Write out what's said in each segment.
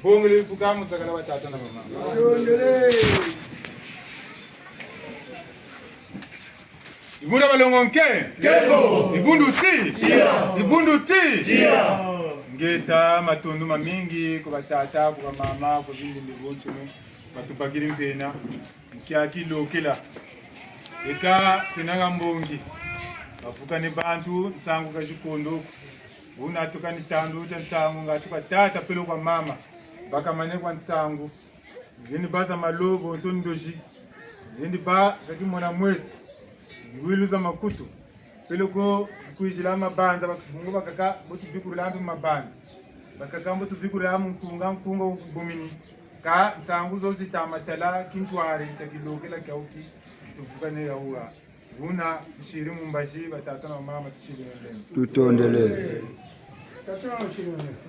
Bongole pukamu sakala watata na mama. Ibunda balongonke. Keko. Ibundu ti. Ngeta matundu mamingi kwa batata kwa mama kwa vindi mibuntu batupakiri mpena kiaki lokela. Eka tenaga mbongi. Bafuka ni bantu nsangu kashikondo. Una atuka ni tandu cha nsangu ngachuka tata pelo kwa mama. Bakamane kwa nsangu. Zindi baza malobo nsondoji. Zindi ba kakimona mwezi. Ngwiluza makutu. Pelo ko kuijila mabanza bakungu bakaka botu bikuru lambi mabanza. Bakaka botu bikuru lambi mkunga bumini. Ka nsangu zo zitamatala kintware takilokela kauki. Tufuka ne yaua. Una shiri mumbashi batata na mama tushiri ndeni. Tutondele.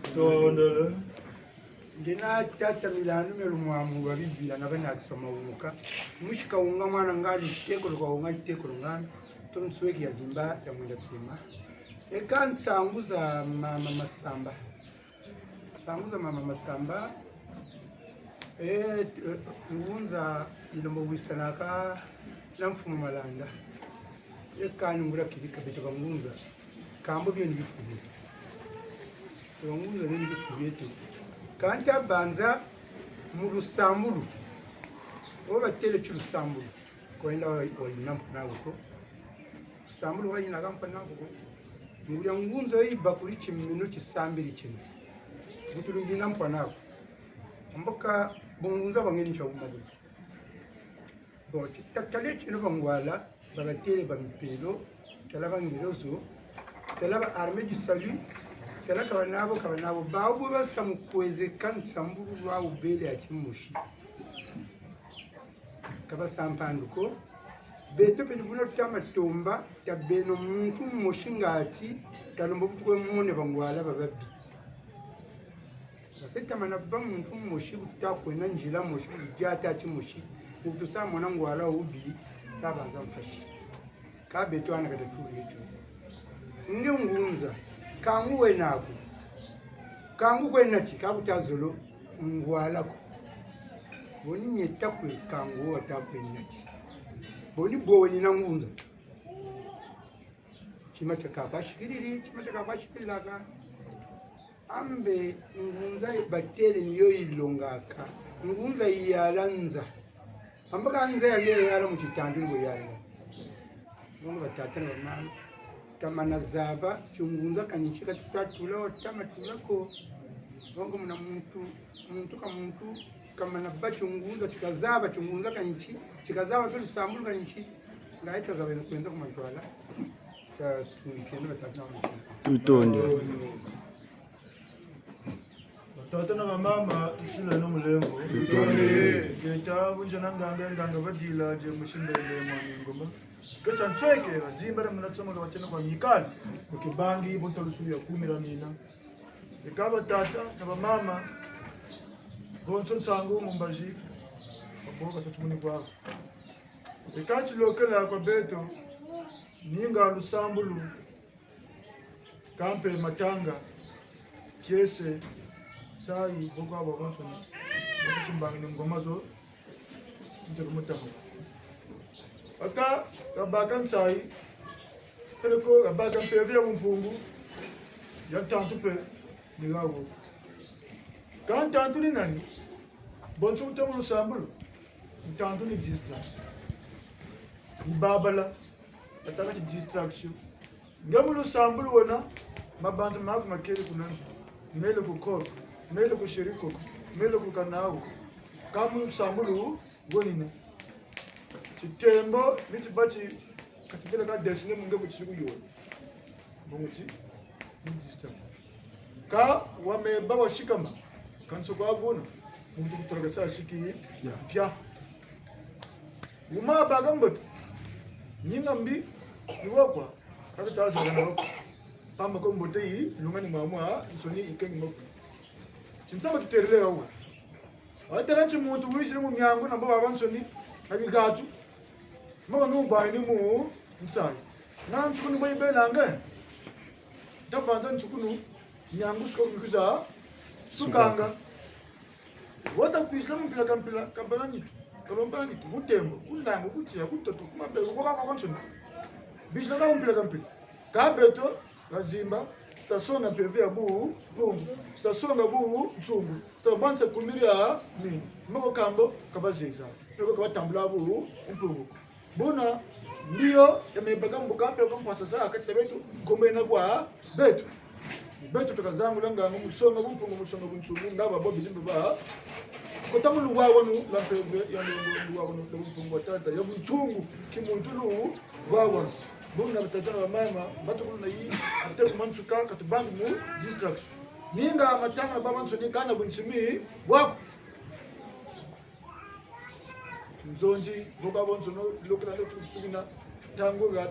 Tutondele. Ndina tata milanu melumwamu babibila nabana kusoma umuka. Mushika unga mwana ngali tekolo kwa unga tekolo ngani. Tumsweki ya zimba ya mwenda tima. Eka nsanguza mama masamba. Nsanguza mama masamba. Ngunza ilombo wisanaka na mfumo malanda. Eka ngura kibika beto bangunza. Kambo byo nibifuye. Bangunza ni bifuye tu. Kanta banza mu rusamburu. Oba tele cy'urusamburu. Kwenda walinampa nawe ko. Samburu wayina gampa nago. Ngura ngunza yiba kuri kiminota 2 Buturu nampa nago. Ambaka bungunza bangeni cha umabu. Bo takale chino bangwala bagatele bamipelo talaba ngirozo talaba armée du salut talaka kabanabo bawo basamukweze kan samburu wa ubele ya kimushi kaba sampanduko beto penbuno tamatomba tabeno muntu mushingati talombo butwe mune bangwala bababi Seta manabba muntu mushi utakwena njila mushi ujata chimushi utusa mwana ngwala ubi kabanza mpashi kabeto ana kataturi echo nge ngunza kangu wenako kangu kwenati kabutazolo ngwala ko boni nyetakwe kangu watakwenati boni boni na ngunza chima chakabashikiriri chima chakabashikiraka ambe ngunza baktere niyo ilongaka ngunza yalanza ambaka nza yale yala mu kitandu ngo yala ngo batata na mama tamana zaba chungunza kanichika tutatula tamatula ko ngo muna muntu kama na bachungunza chikazaba chungunza kanichi chikazaba tu sambulu kanichi ngaita zabe kwenda kumantwala ta suikendo batata na tutonde Tata na mama tushila no mulengo. Geta bunjana nganga badila je mushinda ile mwana ngoma. Kasa nchweke bazimba na mnatsoma kwa chana kwa mikali. Ukibangi bonto lusuri ya 10 mina. Ikaba tata na mama bonto nsangu mumbaji. Baboka satumuni kwa. Ikachi lokela kwa beto ninga lusambulu. Kampe matanga. Kiese sai boko abo bonso ni chimbanga ngoma zo ntero mutamo aka kabaka sai teleko kabaka peve ya mpungu ya tantu pe ni gawo kan tantu ni nani bonso mutamo sambulu tantu ni existe babala ataka distraction ngamulo sambulu wona mabantu mako makere kunanzo mele kukoro mele kushiriko mele kukanao kamu sambulu gonina chitembo michibachi katibela ka desine munge kuchiku yo munguchi ndista ka wame baba shikamba kanso kwa gona mungu kutoka saa shiki pya uma bagambot nyinga mbi niwokwa kata tazana na pamba ko mbote yi lunga ni mama nsoni ikengi mofu chinsaba tuterele awu atera chimuntu wishi mu myango namba babansoni abigatu mama no ba ni mu nsai na nsukunu boy belanga tabanza nsukunu myango siko bikuza sukanga wota kuisla mpila kampila ni kalombani mutembo undango kutia kutoto kumabe ukoka kwa konsoni bisha ka mpila kampila kabeto lazimba stasonga pv ya buu bungu stasonga buu mchungu stabanza kumiria ni mako kambo kabazeza peko kabatambula buu mpungu bona ndio yamebaka mbukampe kwa mpasa saa kati betu kombena kwa betu tukazangu langa musonga mpungu musonga mchungu ndaba bobi zimbe ba kotamu luwa wanu lampebe ya luwa wanu mpungu watata ya mchungu kimuntu lu wawan bona batatana wa mama batukulu na yi ateko mansuka katubangu mu distraction ninga matanga na baba nsoni kana bunchimi wako nzonji boka bonzo no lokala letu kusubina tango ga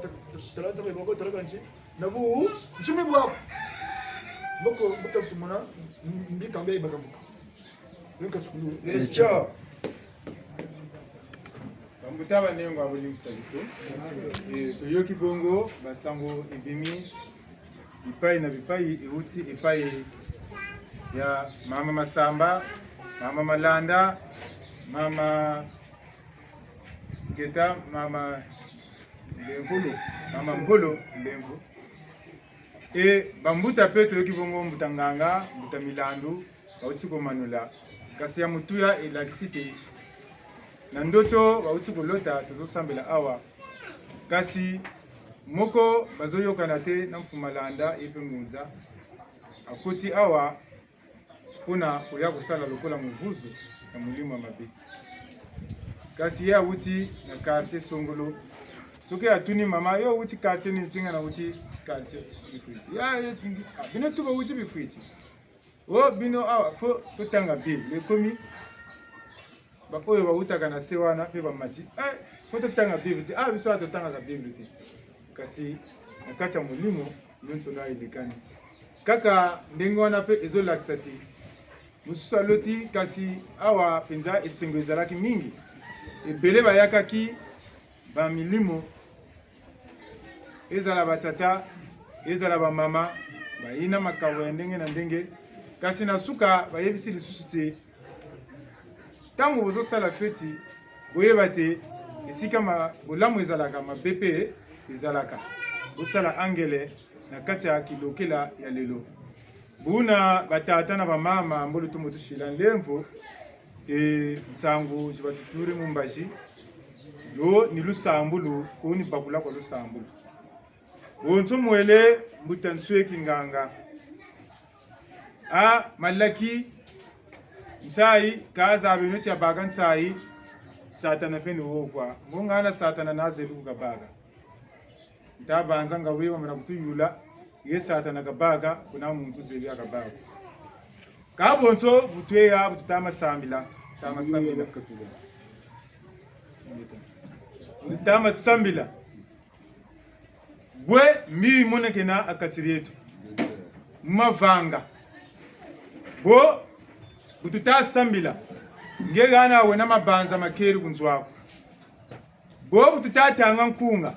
taranza be boko tarakanchi nabu nchimi wako boko tumana ndi kambe ibakambuka nka tukulu echa bambutaba nengo abulimisa biso toyoki bongo basango ibimi bipai na bipai euti epai ya mama Masamba, mama Malanda, mama Geta, mama Mbolo Lemvu. Bambuta pe toyoki bongo mbutanganga, mbuta milandu, bauti ko manula. Kasi ya mutuya elakisite. Na ndoto bauti ko lota tozosambela awa. Kasi moko bazoyokana te na mfumalanda epe ngunza. Akoti awa kuna kuya kusala lokola muvuzu na mulimo mabe. Kasi ya wuti na quartier Songolo. Soke atuni mama yo wuti quartier ni singa na wuti quartier bifuiti. Ya yetingi bino tuba wuti bifuiti. O bino awa fo totanga bible komi bakoyo bawutaka na sewana pe bamati. Fo totanga bible ti biso totanga za bible ti. Kasi na kati ya mulimo nyonso na ilikani. Kaka ndenge wana pe ezolakisa ti mususu aloti kasi awa penza esengo ezalaki mingi ebele bayakaki bamilimo ezala batata ezala bamama bayina makambo ya ndenge na ndenge kasi na suka bayebisi lisusu te ntango bozosala feti boyeba te esika bolamu ezalaka mabe pe ezalaka bosala angele na kati ya kilokela ya lelo buna batata na bamama mbolo tumotushila Lemvu nsangu jibatuturi mumbashi lo ni lusambulu ko ni bakula ko lusambulu bonzo mwele mbutantswe kinganga malaki nsai kaza binuti abaga nsai satana peni wokwa ngongana satana nazelu kubaga ndabanza ngawe bamara kutuyula satana kabaga kuna muntu zebi akabaga kabonso butweya bututama sambila bututama sambila bwe mi monekena akatirietu mavanga bo bututa sambila ngegana wena mabanza makeri kunzwako bo bututatanga nkunga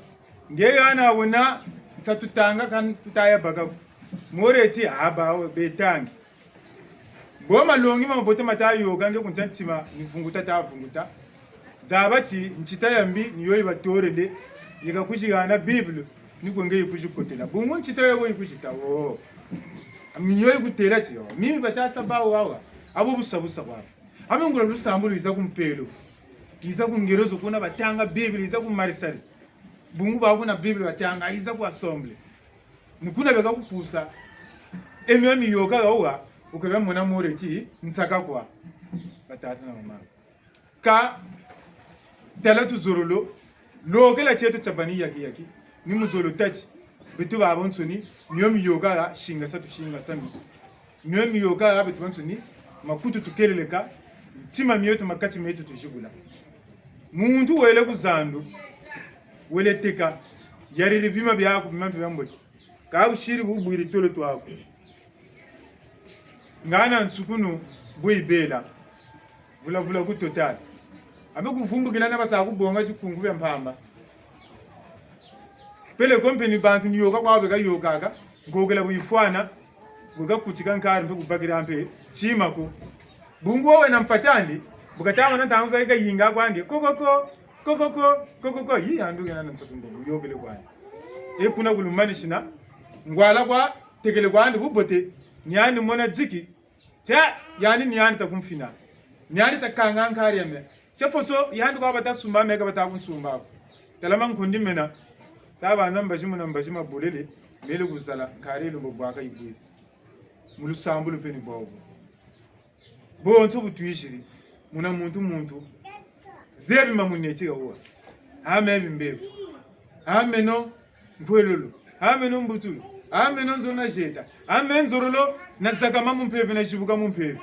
ngegana wena satutanga kan tutaya baga moreti aba betangi bo malongi mabote matayo gange kunjantima nivunguta tavunguta zabati nchita yambi niyo ibatorele yikakushigana bible nikwenge yikushikotela bungu nchita yabo yikushita aminyo yikutela chiyo mimi batasa bawo wawa abo busabusa bwa amengura lusambulu iza kumpelo iza kungerezo kuna batanga bible iza kumarisali bungu babu na bible batanga iza ku assembly nikuna beka kupusa emyami yoga gawa ukaba mona moreti ntsaka kwa batata na mama ka tela tuzorolo lokela chetu chabani yaki ni muzolo tachi bitu babo nsoni nyomi yoga la shinga sami nyomi yoga la bitu nsoni makutu tukeleleka tima miyetu makati miyetu tujibula muntu wele kuzandu wele teka yarili bima byako bima byambo ka ushiri bubwiri tole twako ngana nsukunu buyibela vula ku total abe kuvumbukila nabasa kubonga chikungu bya mpamba pele company bantu niyoka kwabe kayokaga ngokela buyifwana bukakuchika nkari mpe kubakira mpe chimako bungu wowe na mpatandi bukatama na tangu zaika yinga kwange kokoko yi anduke na nsatumbo yokele kwange kuna kulumanishina ngwala kwa tekele kwandi kubote nyani mona jiki cha yani nyani takumfina nyani takanga nkari yame chafoso yani kwa bata sumba meka bata kunsumba talama nkundi mena tabanza mbashima bulele mele kuzala nkari lo bwaka ibwe mulusambulo peni bobo bonso butwishiri muna muntu zebi mamuneti gawa amebi mbevu ameno mpwelolo ameno mbutulu ameno nzona jeta amenzorolo nasaka mamu mpeve na shibuka mpeve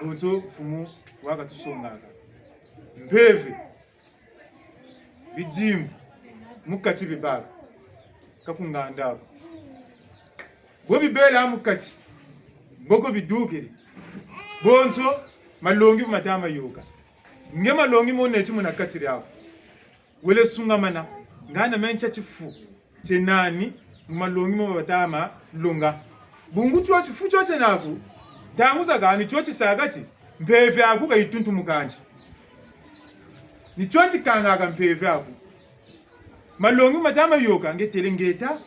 bonso fumu waka tusongaka mpeve bijimu mukati bibaba kakungandako bobi bela mukati boko bidukiri bonso malongi matama yoka nge malongi moneti munakatiri yako wele sungamana ngana mencha chifu chenani malongi mo batama lunga bungu chifu choche naku tanguza gani choche sagati mpeve aku kaituntu mukanje ni choche kanga mpeve aku malongi matama yoka ngetelengeta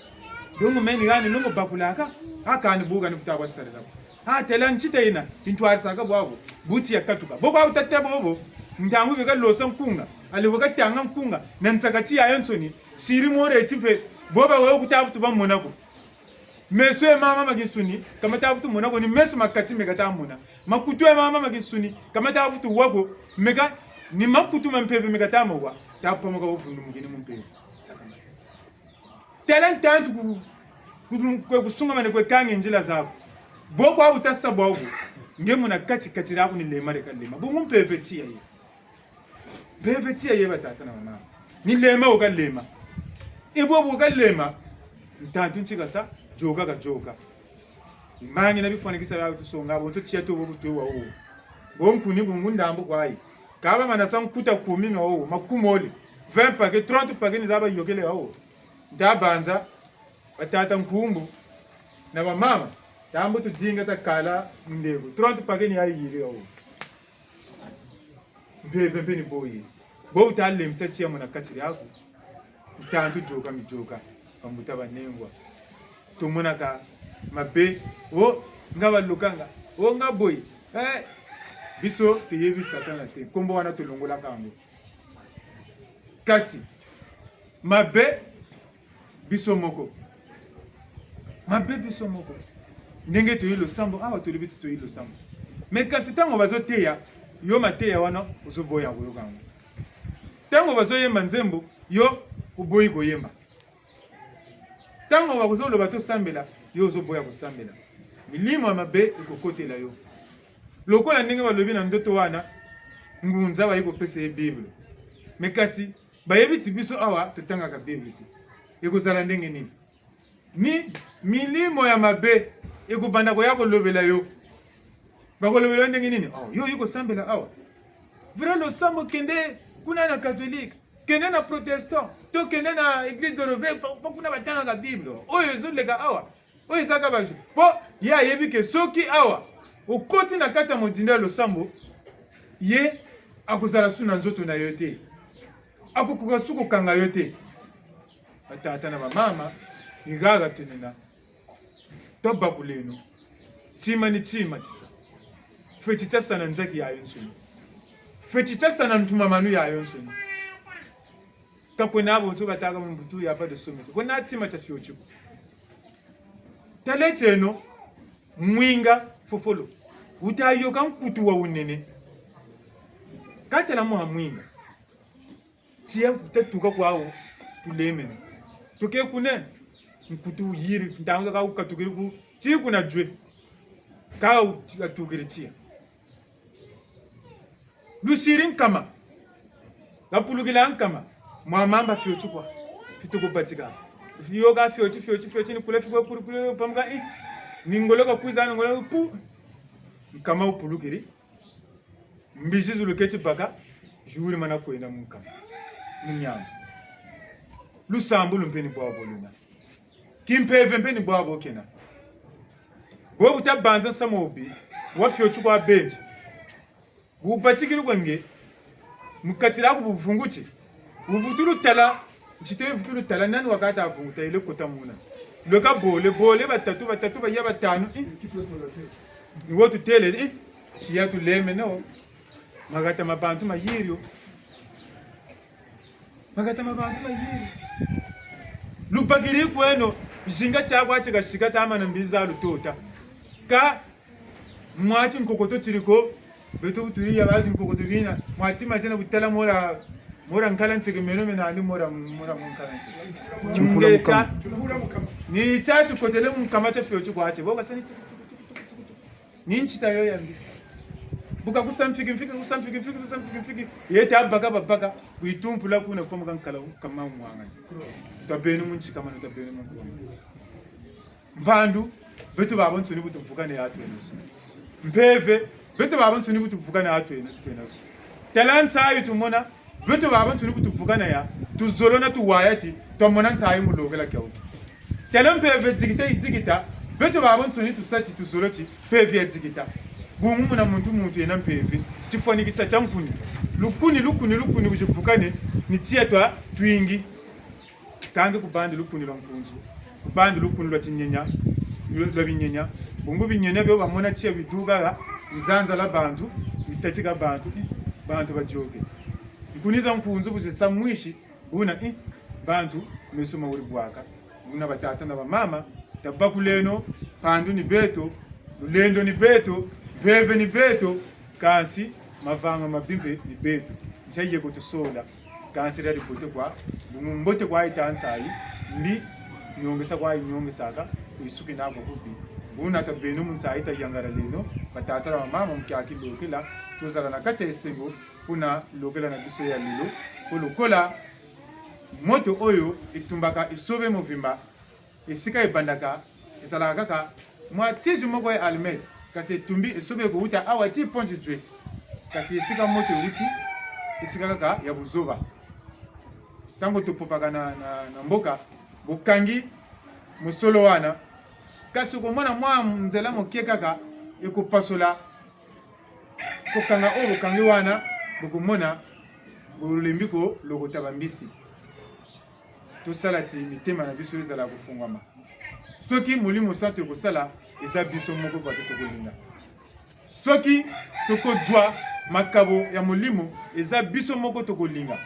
dongo meni gani nongo bakulaka akani buga ni futakwa sarela tela nchita ina intwari saka bwabo buti yakatuka bobo utate bobo ndangu beka losa nkunga alibuka tanga nkunga nansakati ya yonsoni siri more tipe boba wewe kutafutu ba monako meso mama magisuni kama tafutu monako ni meso makati megata mona makutu mama magisuni kama tafutu wako mega ni makutu mampeve megata mwa tapo moka bovundu mugini mumpeve tela ntantu kusunga mane kwe kange njila zako boko au tasa bobo ngemu na kachi rako ni lema reka lema bungu mpeveti ye batata na mama ni lema ukalema ibobo ukalema ntantu nchika sa joka imangi na bifone kisa ya tusonga abo ntochiya to bobo to wawo bonkuni bungu ndambo kwayi kaba manasa nkuta 10 na wo makumoli 20 paquet 30 paquet ni zaba yokele wawo ndabanza batata nkumbu na mama tambo tudinga takala ndego 30 paquet ni ayiri wawo bebe ni boyi bo utalle msachi muna kachiri yako tantu joka pamuta banengwa tumuna ka mabe o ngaba lukanga o ngaboyi biso teyevi satana te kombo wana tulongola kango kasi mabe biso moko ndenge to yilo sambo awa to libitu to yilo sambo me kasi tango bazoteya yo mateya wana uzoboya kuyokango tango bazoyemba nzembo yo uboyi koyemba tango bakuzoloba to sambela yo uzoboya kusambela milimo ya mabe ikokotela yo lokola ndenge balobi na ndoto wana ngunza bayiko pesa e Bible me kasi bayebiti biso awa totangaka Bible ekozala ndenge nini ni milimo ya mabe ekubanda ko yako lobela yo bakolobela ndenge nini yo yiko sambela awa vra lo sambo kende kuna na catholique kende na protestant to kende na église de Reve po kuna batanga Bible oyo zo lega awa oyo saka bajo po ya yebi ke soki awa ukoti na kati ya modinda lo sambo ye akozala suna nzoto na yo te akokuka suku kanga yo te batata na mama igaga tunina to bakuleno chima ni chima tisa feti chasa na nzaki ya yonsoni feti chasa na ntuma manu ya yonsoni kakwena abo nso bataka mbutu ya pa de somete kona chima cha fiochuko talecheno mwinga fofolo utayoka nkutu wa unene katela mo mwinga tia tetuka kwao tuleme tuke kune nkutu yiri ndanza ka ukatukiri ku ti kuna jwe ka utukiri tia lusirin kama lapulugila nkama mwamamba fiochukwa fituko patika Yoga fiochi ni kule figo kule pamuka ningoloka kuizana ngoloka pu kama upulukiri mbishi zuluketi baka juri mana kwenda mukama munyama lusambu lumpeni bwabo luna kimpeve mpeni bwabo kena bo butabanza samobi wa fiochi kwa benji bupachikiri kwenge mukatira ku bufunguchi ubutulu tala chite ubutulu tala nani wakati afunguta ile kota muna loka bole batatu ba yaba tanu ni wotu tele chiya tu leme no magata mabantu mayirio lupagiri kweno bishinga chakwa chikashika tama na mbiza lutota ka mwati mkokoto chiriko beto turi ya badi mkokoto bina mwati majana butala mora nkala nsegemeno mena ani mora nkala chimfula mukama ni chachu kotele mukama cha fyo chikwache boka sani ni nchita yo yambi buka kusamfiki yete abaka kuitumpula kuna kwa mkankala kama mwanga tabenu munchi kama no tabenu mwa mbandu betu babo nsuni butuvukane yatu eneso mpeve betu babo nsuni butuvukane yatu eneso talansa ayi tumona betu babo nsuni butuvukane ya tuzolona tuwayati tomona nsayi mulogela kyawo talampeve jigita betu babo nsuni tusachi tuzolochi peve jigita bumu na muntu yena mpeve chifonikisa champuni lukuni kujivukane ni chietwa twingi kange kubandi lukuni lwa mpunzu kubandi lukuni lwa chinyenya lwa binyenya bungu binyenya byo bamona chia biduga bizanza la bantu bitachika bantu bajoge ikuniza mpunzu buzisa mwishi una bantu mesoma uri bwaka una batata na bamama tabakuleno pandu ni beto lulendo ni beto beve ni beto kasi mavanga mabimbe ni beto nchaye kutusola kasi radi bote kwa mbote kwa itansa yi ndi nyongesa kwa nyongesaka isuki nako kubi buna tabenu munsa ita yangara leno batata la mama mkyaki lokela tuzala na kacha esengo kuna lokela na biso ya lilo kolokola moto oyo itumbaka isobe movimba esika ebandaka esala kaka mwa tiji moko ya almet kasi tumbi isobe ko uta awa ti ponji jwe kasi esika moto uti esika kaka ya buzoba tango topopaka na mboka bukangi musolo wana kasi ko mwana mwa nzela mokie kaka ekopasola kokanga o bukangi wana bukumona bulembiko lokotaba mbisi tosala ti mitema na biso ezala kufungwama soki molimo santo ekosala eza biso moko bato tokolinga soki tokozwa makabo ya molimo eza biso moko tokolinga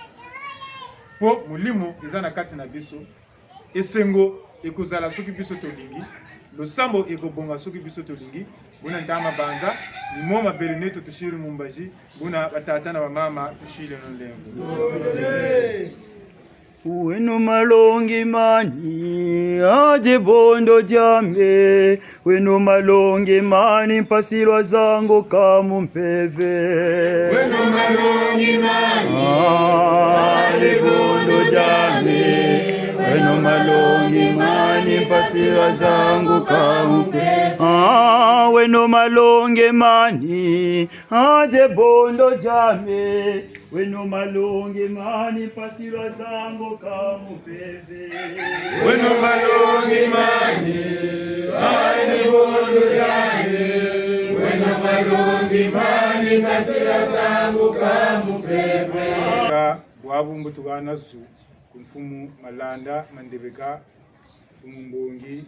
po molimo eza na kati na biso esengo ekozala soki biso tolingi losambo ekobonga soki biso tolingi buna ntama banza mimo mabele neto tushiri mumbaji buna batata na bamama tushire no lengo wenu malongi mani aje bondo jambe wenu malongi mani pasilwa zango kamu mpeve wenu malongi mani aje bondo jambe wenu malongi mani pasilwa zango kamu mpeve wenu malongi mani aje bondo jambe wenu malongi mani pasilwa zango kamu peve wenu malongi mani aje bondo jambe wenu malongi mani pasilwa zango kamu peve bwabu mbutu gana zu kumfumu malanda mandebeka mfumu mbongi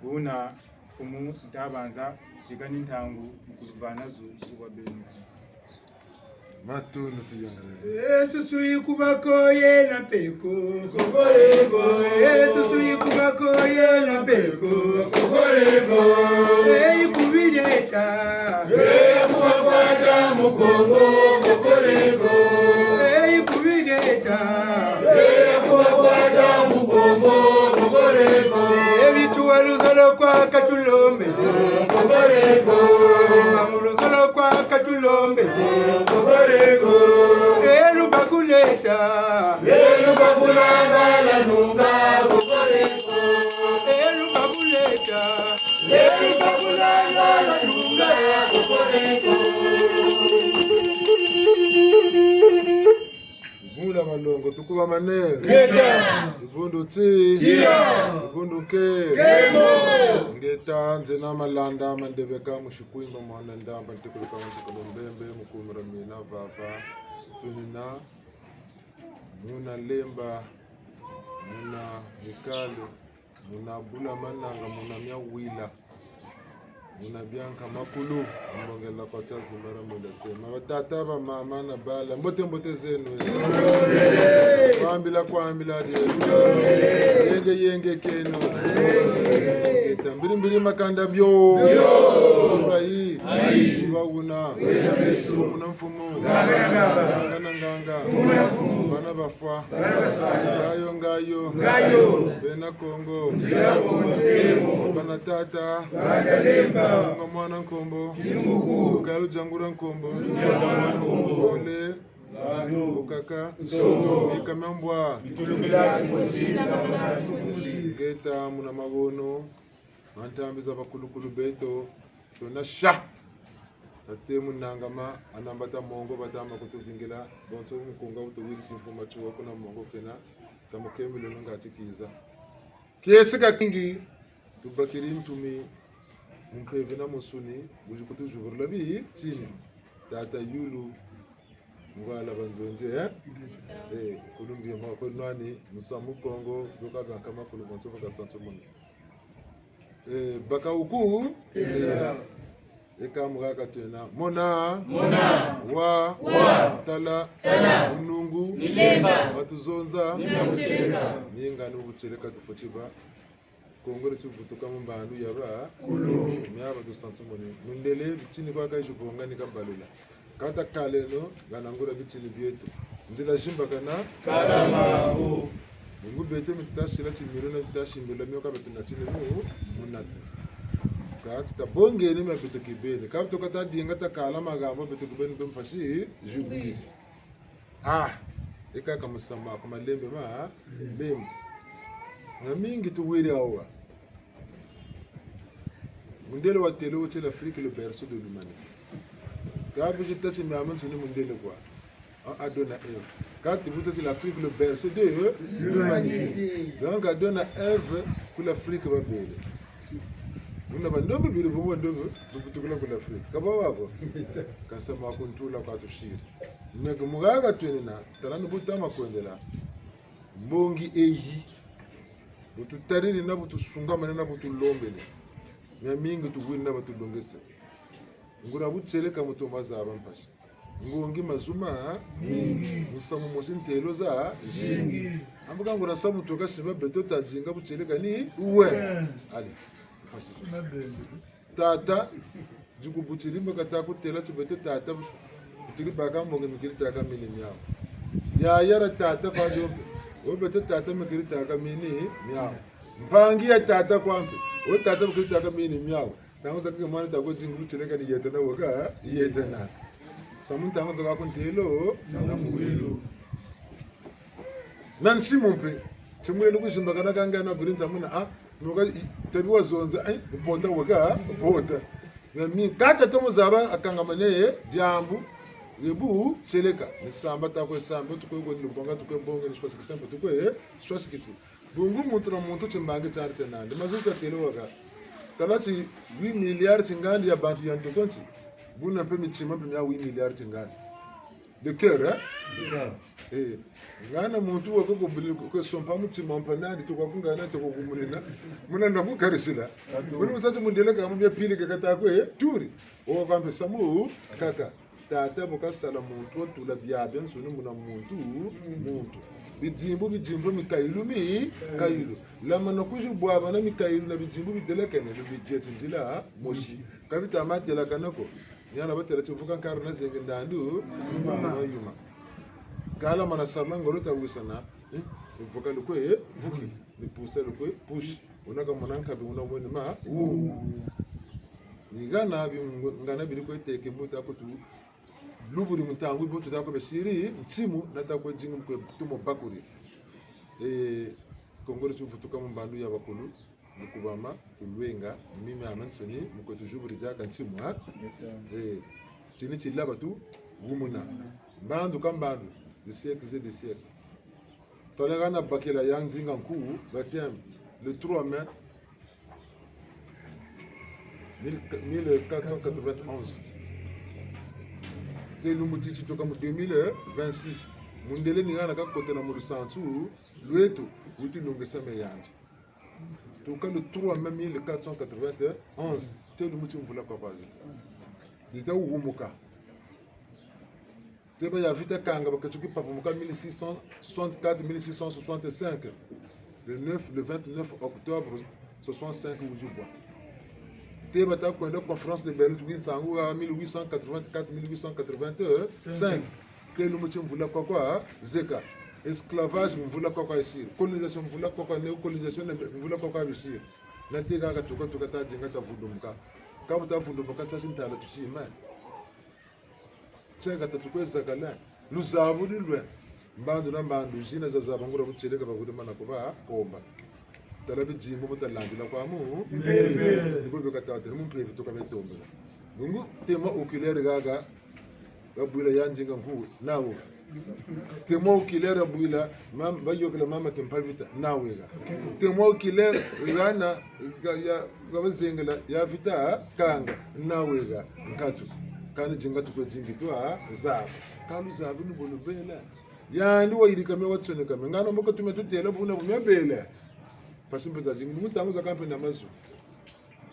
buna mfumu ntabanza ikani ntangu mkuluvana zu kwa benu Matunu tuyangale. Tusui kubakoye na peko kokoreko tusui kubakoye na peko kokoreko ikubireta kubakwata mukongo kokoreko ikubireta kubakwata mukongo kokoreko ebituwaluzolo kwa katulombe kokoreko bamuluzolo kwa katulombe kokoreko elubakuleta elubakulanga la nunga kokoreko Mula malongo tukuba mane. Ibundu tsi. Ibundu ke. Ngeta nze na malanda mandebeka mushukuimba mwana ndamba ntikuluka wansikolombembe mukumira mina vava. Tunina muna lemba muna mikalo muna bula mananga muna miawila muna bianka makulu mbongela kwa chazi mara mwela tema watata ba mama na bala mbote zenu kwambila yenge keno mbiri makanda byo ai waguna muna mfumu nganga bana bafwa ngayo bena Kongo bana tata Chunga mwana nkombo Kalu jangura nkombo Ole Ukaka Ikamambwa Geta muna magono Mantambiza bakulukulu beto Tuna sha Tate munangama Anambata mongo batama kutuvingila Bonso mkunga utuwili mfuma chuwa kuna mongo kena Tamukemi lununga atikiza Kiesika kingi Tubakiri ntumi Mkeve na musuni Bujikutu juvurla bi Tini Tata yulu Mwala banzonje Kulungi mwa kwenwani Musamu Kongo Yoka kama kulumonso Vaka sanso moni Baka uku Eka mwaka tuena Mona Wa Tala Unungu Nilemba Watuzonza Ninga nubu cheleka tufochiba Kongore chuvutuka mbandu yaba myaba dusansumoni mundele chini kwa kai jubonga nikambalula kata kaleno ganangura bichini byetu nzila jimba kana kalama mungu bete mitashila chimiro na bitashimbila myoka betuna chini munati kati tabongeni mabito kibeni kabto kata dinga ta kalama gamba bito kibeni bempashi jubisi eka kama sama kama lembe ma lembe na mingi tuwiri awa mundele wa tele wote l'Afrique le berceau de l'humanité quand je t'ai mis à main sur mundele quoi Adon à Ève quand tu veux l'Afrique le berceau de l'humanité donc Adon à Ève pour l'Afrique va bien nous n'avons pas de pour moi de pour l'Afrique kaba wako kasema kuntula kwa tushiri mego mugaga twenina talano butama kwendela mbongi eyi bututariri na butusungamane na butulombele nyamingi tuwina batulongese ngura butseleka mutomba za abampashi ngongi mazuma musamu mosintelo za jingi ambuka ngura samu toka shiba beto tajinga butseleka ni uwe ali tata jugu butsilimba katako tela tsibeto tata butili baka mbongi mikiri taka mini nyao ya yara tata pa jombe obeto tata mikiri taka mini nyao mpangi ya tata kwampe o tata mikiri taka mini nyao tango zaka mwana tako jingu butseleka ni yetana waka yetana samu tango zaka kuntelo na mwilo nansi mumpe chimwelo kujimba kana kanga na birinta muna nuka tabiwa zonza bonda waka bonda na mi kata tomo zaba akangamane jambu yebu cheleka nisamba takwe samba tukwe ni bonga tukwe bonga ni shwasi kisamba tukwe shwasi kisi bungu mutra muntu chimbange chari tenande mazuta telo waka talati 8 milliards chingandi ya bantu ya ntotonchi buna pe michima pe ya 8 milliards chingandi de cœur ngana muntu wako ko sompa mutima mpanani to kwakungana to kukumulina muna ndamukarisila muna musati mundele kama bya pili kakata kwe turi o kwampe samu kaka tata mukasala muntu otula byabya nsuni muna muntu bijimbo mikailu kailu lama nokuju bwaba na mikailu na bijimbo bidelekene bijeti ndila moshi kabita matela kanako nyana batela chuvuka karna zengi ndandu yuma kala mana sarna ngolo ta wisana vuka lukwe vuki ni pusa lukwe push unaka monanka bi una mwene ma ni gana bi ngana bi ko teke mbuta ko tu luburi mutangu bi to ta ko be siri ntimu na ta ko jingu ko tumo bakuri kongolo chu futuka mbandu ya bakulu mukubama kulwenga mimi amansoni muko toujours brijaka ntimwa tini chilaba tu gumuna mbandu kambandu des siècles et des siècles tolera bakela yang zinga nku batem le 3 mai 1491 te lumutichi toka mu 2026 mundele ningana ka kotela mu sansu lwetu uti longesa meyanje toka le 3 mai 1491 te lumuti mvula kwa bazi dita uumuka te ba ya vita kanga bakatuki papa muka 1664 1665 le 29 octobre 65 ujubwa te bata kwenda conférence de Berlin tuki sangu 1884 1885 te lumuti mvula kwa zeka esclavage mvula kwa ici colonisation mvula kwa néocolonisation mvula kwa ici na te ga toka ta jinga ta vudumka ka buta vudumka ta sintala tushima tshega ta tukweza kala luzabu lilwe mbandu na mbandu jina za zabangura bucheleka bakudima na kuba komba tala bijimbo mutalandila kwa mu mpeve ndiko katata mu mpeve toka betombe ngungu tema oculaire gaga gabuila yanjinga nku nawo tema oculaire buila mam bayokela mama kempavita nawega tema oculaire rigana ya gabazengela ya vita kanga nawega nkatu kana jinga tukwe jingi twa zabu kalu zabu ni bolo bela yani wayirika me watsone kame ngano mboko tumetutela buna bumebele pasimbe za jingi mutangu za kampe na mazu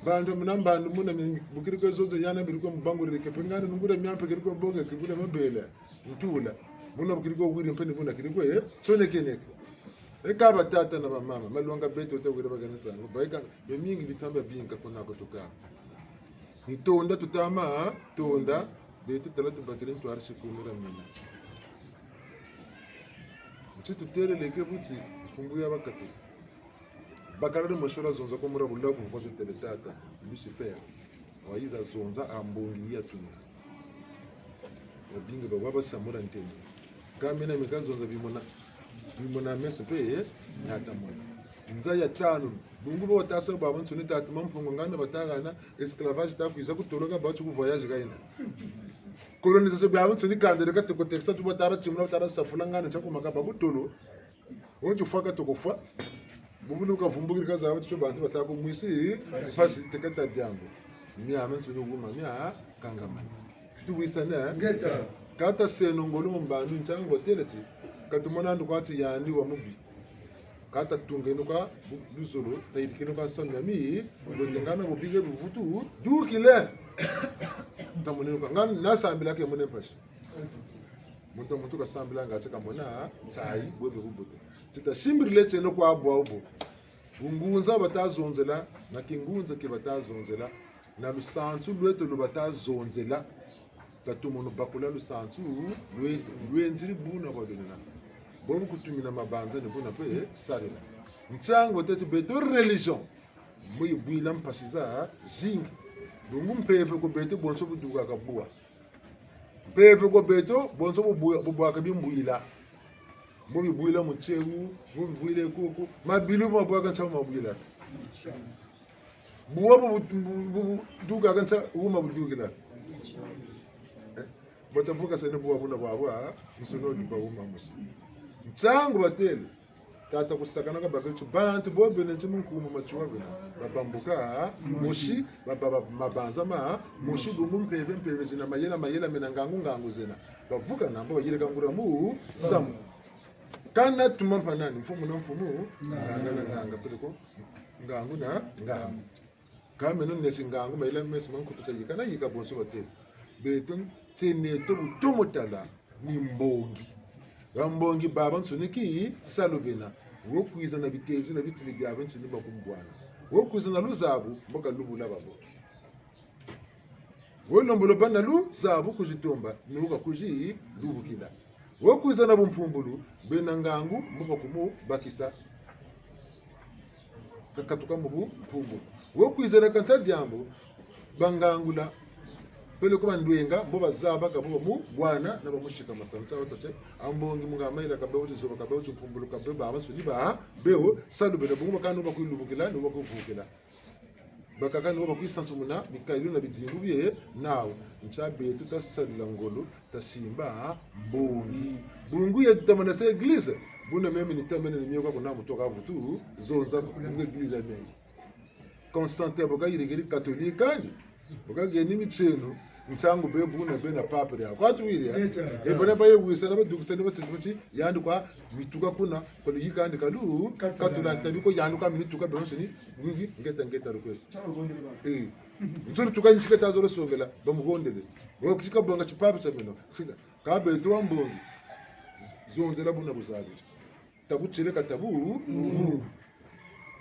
bandu mnambandu muna bukiriko zozo yana biriko mbangurire kepengana ngura myampe kiriko bonga kibule mabele ntula muna bukiriko wiri mpeni buna kiriko sone keneke ekaba tata na mama malwanga beto tawira baganisa ngo baika bemingi bitamba binka kona kutoka nitonda tutama tonda beto talatu bakirin to arshi kumira mina mchitu tere leke buti kumbuya bakatu bakarade moshora zonza ko murabula ku mfozo teletata Lucifer waiza zonza ambongi ya tuna babinga baba samura ntende kamena mikazonza bimona meso pe nyata mona nza ya tano bungu bo tasa baba nsoni tata mampungo ngana batagana esclavage ta kuiza kutoloka bachu ku voyage gaina colonisation baba nsoni kandere ka toko texta tu batara chimuna batara safula ngana cha kumaka bakutolo onju faka tokofa bungu ka vumbukira kaza bachu bantu batako mwisi fasi tekata jambo myama nsoni nguma mya kangamana tuwisana ngeta kata senongolo mbandu ntango boteleti katumona ndo kwati yani wa mubi kata tungeno ka luzolo tayidikeno ka sangami ngana bobige buvutu dukile tamuneno ka ngana nasambila ke mone pashi mutu ka sambila ngache kamona sai bobe bubuto tita shimbirile cheno kwa abwa ubo bungunza batazonzela na kingunza ke batazonzela na lusanzu lweto lubatazonzela tatumono bakula lusanzu lwenzili buna badona bobu kutumina mabanza ne buna pe sarila ntsango tete beto religion muy buila mpasiza zingi dungu mpeve ko beto bonso buduga ka bua mpeve ko beto bonso bubuwa ka bimbuila mu buila mutsewu mu buile koko mabilu mo bua ka ntsamu mabuila buwa bu duga ka ntsa uma budugila batavuka sene buwa buna bwa nsono di ba uma musi ntsango batele tata kusakana ka bakecho bantu bo benenze munkumu machuwa bena babambuka mushi baba mabanza ma mushi dungu mpeve zina mayela mena ngangu zena bavuka nambo bayile kangura mu sam kana tumampa nani mfumu na mfumu nganga peliko ngangu na ngangu kama none singangu mayela mesi mankututa yikana yika bonso batele beton tene to butomotala ni mbongi baba nsoniki salubena wokwiza na bitezi na bitili byabe nsoni bakumbwana wokwiza na luzabu mboka lubula babo wolombolo bana lu zabu kujitomba nuka kuji lubukila wokwiza na bumpumbulu benangangu mboka kumu bakisa kakatuka mubu pumbu wokwiza na kanta dyambo bangangula pele kuma ndwenga mbo bazaba kabo mu bwana na bamushika masanza watache ambongi mungamaila kabe uti zoba kabe uti pumbulu kabe ba basuni ba beo salu bena bungu bakano bakuyilubukila no bakuvukila bakakani wo bakwisansu muna mikailu na bidingu bye nawo nchabe tutasalila ngolo tasimba mbongi bungu ya tutamana sa eglise buna meme nitamene ni myoka kuna mutoka vutu zonza bungu eglise ya Constantin boka yirigiri katolika boka geni micheno nchangu be buna be na papa ya kwatu wiri e bana baye wisa na badukisa na batumuti yandu kwa mituka kuna ko yika andi kalu katolika biko yandu ka minituka be nsini ngugi ngeta request nzuri tuka nchika tazoro songela bamugondele ngo kusika bonga chipapa cha mino kusika ka be tu ambongi zonzela buna busabi tabuchele katabu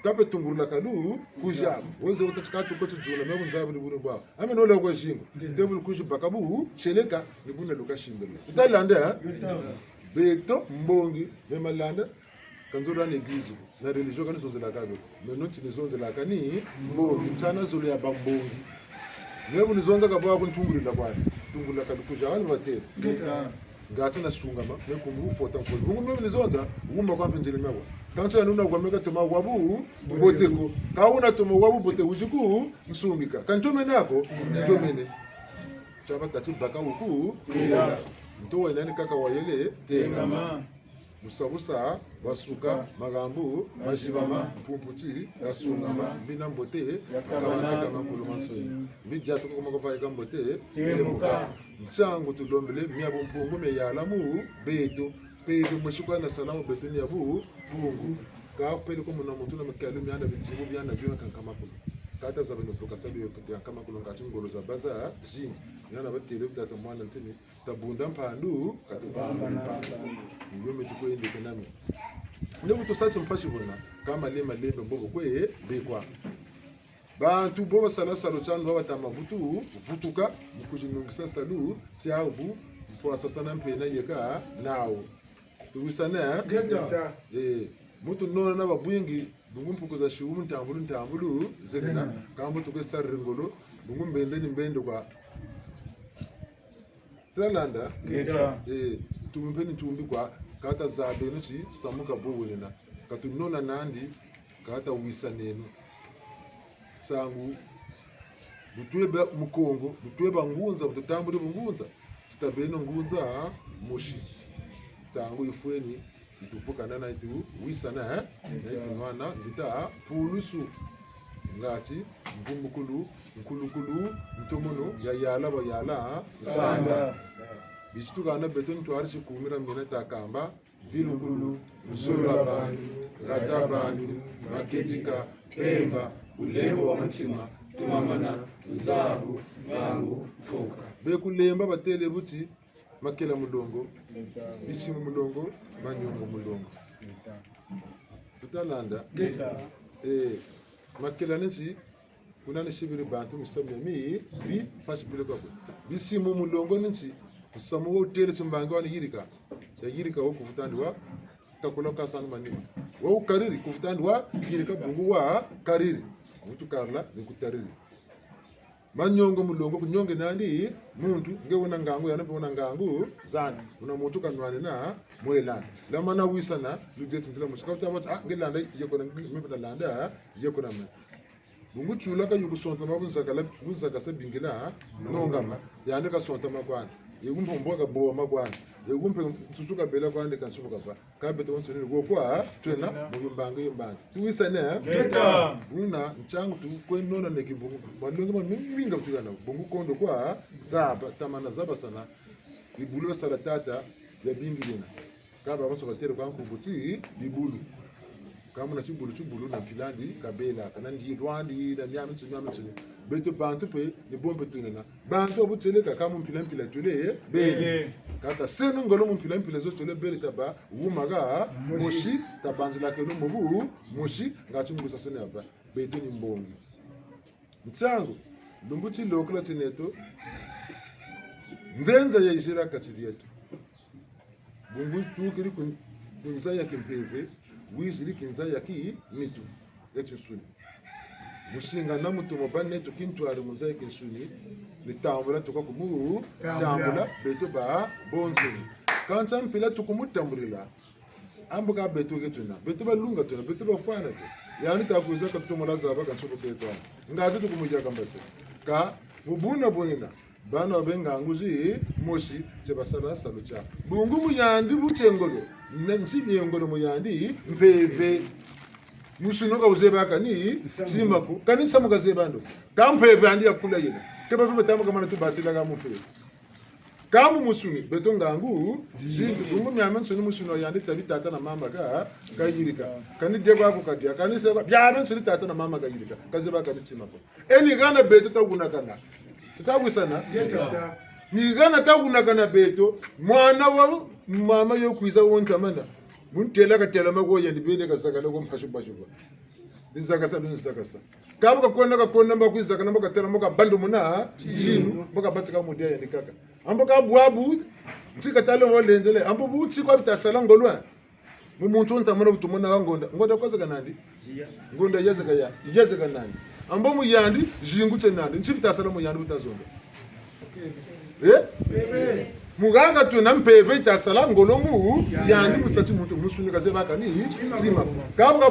kape tungurula kalu kuja woze utachikatu kote zula mebu nzabu ni buru bwa ame no lego shingo tebul kuju bakabu sheleka ni buna luka shimbele utalanda beto mbongi memalanda kanzura ni gizu na religio kani zonzela kabe menoti ni zonzela kani mbongi mchana zulu ya bambongi mebu ni zonza kabwa kuntungurula bwana tungurula kalu kuja wali watera ngati na sungama mekumbu fota mfolo bungu mebu ni zonza ngumba kwa penjele mebu kancha nuna kwa meka toma wabu boteko kauna toma wabu bote ujiku msungika kantome nako ntomene chapa tatu baka uku mtowa nani kaka wayele tenga musabusa wasuka magambu majibama mpumputi rasungama bina mbote kama kama kulumanso bijja to ko ko fa mbote emuka mtsangu tulombele miabo mpungu me yalamu beto pedo mashukwa na salamu betuni yabu pungu ka pele ko muna mutuna makalu mianda bitsibu byana byona kankama kulo kata zabe no foka sabi yo kankama kulo ngati ngolo za baza jin yana batele butata mwana nsini tabunda mpandu katubamba ndio metuko ende kanami ndio tusache mpashi bona kama lema lembe mbogo kwe bekwa bantu boba sala salo chandu batama vutu vutuka mukujinungisa salu tiabu kwa sasa na mpena yeka nao tuwisana mutu nona na babwingi bungumpuko za shumu ntambulu zekena kambo tukesa ringolo bungumbende ni mbende kwa Talanda tumbeni tumbi kwa kata zabe nuchi samuka bowena katunona nandi kata wisanenu sangu butweba mukongo butweba ngunza butambule bungunza sitabeno ngunza mushi tangu ifweni itufuka nana itu wisana nwana vita pulusu ngati mvumbukulu nkulukulu ntomono ya yala ba yala sanda bishituka na beton to arshi kumira mina takamba vilukulu usura bandu ratabandu maketika pemba ulevo wa mtima tumamana uzabu bangu fuka bekulemba batele buti makela mudongo bisimu mudongo manyongo mudongo tutalanda makela nisi kuna nishibiri bantu musamya mi bi pashibile kwa bisimu mudongo nisi usamu utele chimbango wani yirika cha yirika wo kufutandwa kakula kasanga manima wo kariri kufutandwa yirika bungu wa kariri mutu karla nikutariri manyongo mulongo kunyonge nandi muntu ngewona ngangu yana pona ngangu zani una mutu kanwane na moelana la mana wisana lugeti ndila mushaka utabata ngelanda yekona mepata landa yekona me bungu chula ka yukusonta mabunzaka bunzaka sabingila nongama yana ka sonta magwana yegumpo mboga boa magwana yegumpo tusuka bela kwande kansuka kwa kabete wonso ni gokwa twena mugimbanga yombanga tuwisana geta buna nchangu tu kwenona nekibungu balonga maminga kutigana bungu kondo kwa zaba tamana zaba sana ibulu sala tata ya bingilina kaba baso batere kwa nkubuti bibulu kama na chibulu na pilandi kabela kanandi rwandi na nyamitsu beto bantu pe ni bombe tunena bantu obutele kama mpila tule bele kata senu ngolo mpila zo tule bele taba wumaga moshi tabanzila kenu mubu moshi ngati mbusa sone aba beto ni mbongi mtsango lumbuti lokla tineto nzenza ya ishira kachiri yetu bungu tukiri kunza ya kimpeve wizili kinza ya ki mitu yetu suni mushinga na mutu mobane to kintu ari munza yake suni litambula tukakumu tambula beto ba bonzoni kansa mpila tukumutambulila ambuka beto ketuna beto balunga tuna beto bafana yani takuza katumula zaba kansuko beto ngati tukumuja kambase ka bubuna bonina bana benga nguzi moshi chebasara salucha bungu muyandi buchengolo nansi byengolo muyandi mpeve musunoka uzeba kani simako kani samuka zebando kampeve andi yakula yena keba bebe tamu kama tu batila ga mupeve kamu musuni beto ngangu jindu bungu myama nsuni musuno yandi tabi tata na mama ka yirika kani degwa ko kadia kani seba byama nsuni tata na mama ka yirika kazeba kani simako eni gana beto taguna kana tutawisana ni gana taguna kana beto mwana wa mama yo kuiza wonta mana muntela ka tela mako yendi bele ka saka loko mpashu bashu nzaka sa nzaka sa kabu ka kona mba kuiza kana maka tela maka bandu muna jinu maka batika mudia yendi kaka ambo ka bwabu ntsika talo mo lendele ambo bu tsikwa bitasala ngolwa mu muntu ntamana butumona ngonda kwaza kanandi ngonda yezeka nandi ambo mu yandi jingu tsenandi ntsibitasala mu yandi butazonda muganga tuna mpeve itasala ngolomu yandi musati muntu musunika zebaka ni zima kabuka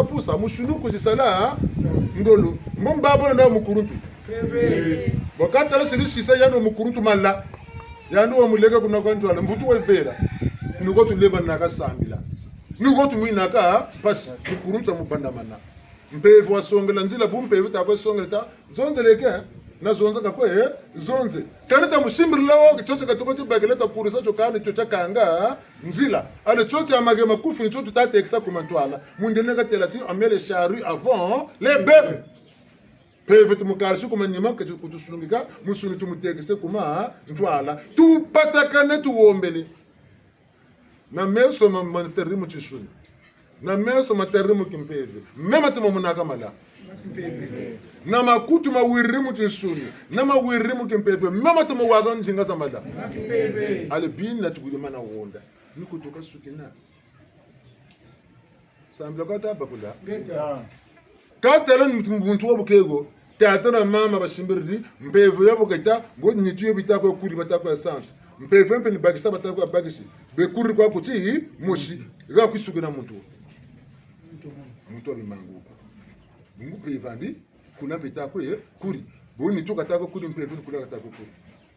pusa mushunuku zisala ngolo mbabo na mukuruntu bokata la sili sisa yano mukuruntu malla yano wa mulega kuna kwantu ala mvutu webera nuko tuleba naka sambila nuko tumina ka pas mukuruntu mubanda mana mpeve wasongela nzila bumpeve takwe songela zonzeleke na zonza kakwe zonze kanita mushimbirila wo kichoche katoko bageleta kurisa chokani chocha kanga njila ale choche amage makufi choche tateksa kumantwala mundene katela ti amele charrue avant les bœufs peve tumukarshi kumanyima ke kutusulungika musuni tumutekese kuma ntwala tu patakane tu wombeli na meso materrimu chishuni na meso materrimu kimpeve mema tumunaka mala na makutu mawirimu chisuni na mawirimu kempeve mama to mawadon jinga zamada ale bin na tukuli mana wonda nikutoka sukina sambla kata bakula katela muntu wabukego tata na mama bashimbirdi mpevu yabo kata ngo nituye bitako kuri batako essence mpevu mpe ni bagisa batako bagisi be kuri kwa kuti moshi ga kwisugina muntu bimangu mungu pevandi kuna bitako ye kuri boni to katako kuri mpevu kula katako kuri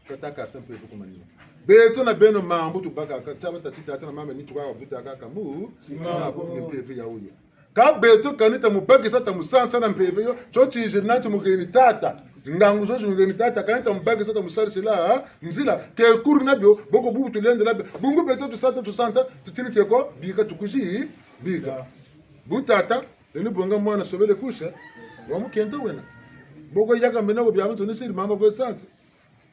kataka sa mpevu kumanini beto na beno mambo to baka kataba tata na mama ni to kwa bitaka kamu sina ko mpevu ya uyo ka beto kanita mubagisa tamusansa na mpevu yo chochi jinati mugeni tata ngangu zo mugeni tata kanita mubagisa tamusarisila nzila ke kuri nabyo boko bubu tulende labyo bungu beto to santa titini teko bika tukushi bika butata ni bonga mwana sobele kusha wamukenda wena boko yaka mbena bo byabantu ni siri mama ko sansa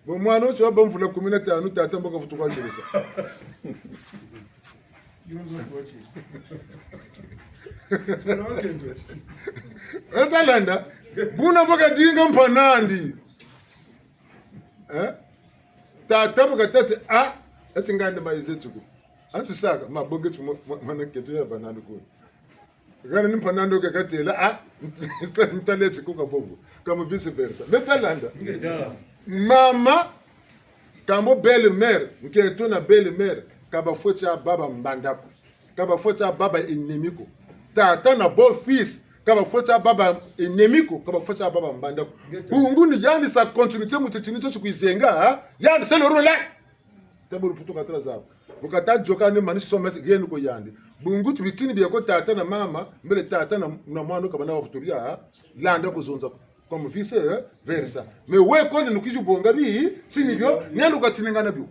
bo mwana ocho bamvula 15 tata mboka futu kwa jeresa Etalanda buna boka dinga mpanandi tata boka tete atingande maizetuku atusaka maboge tu mana ketu ya banana ko gana ni mpanando ke katela ntaleche kuka bobo kama vice versa metalanda mama kambo belle mère nketo na belle mère kaba focha baba mbandako kaba focha baba enemiko tata na beau fils kaba focha baba enemiko kaba focha baba mbandako bunguni yani sa continuité mutechini cho kuizenga yani c'est le rôle taburu putu katala zao bukata joka ni manishi so mesi yenu ko yandi bungu tibitini bya ko tata na mama mbele tata na mwana ko bana wafuturia landa kuzonza comme vice versa mais we ko ni kiju bonga bi sini byo nyalo katiningana byo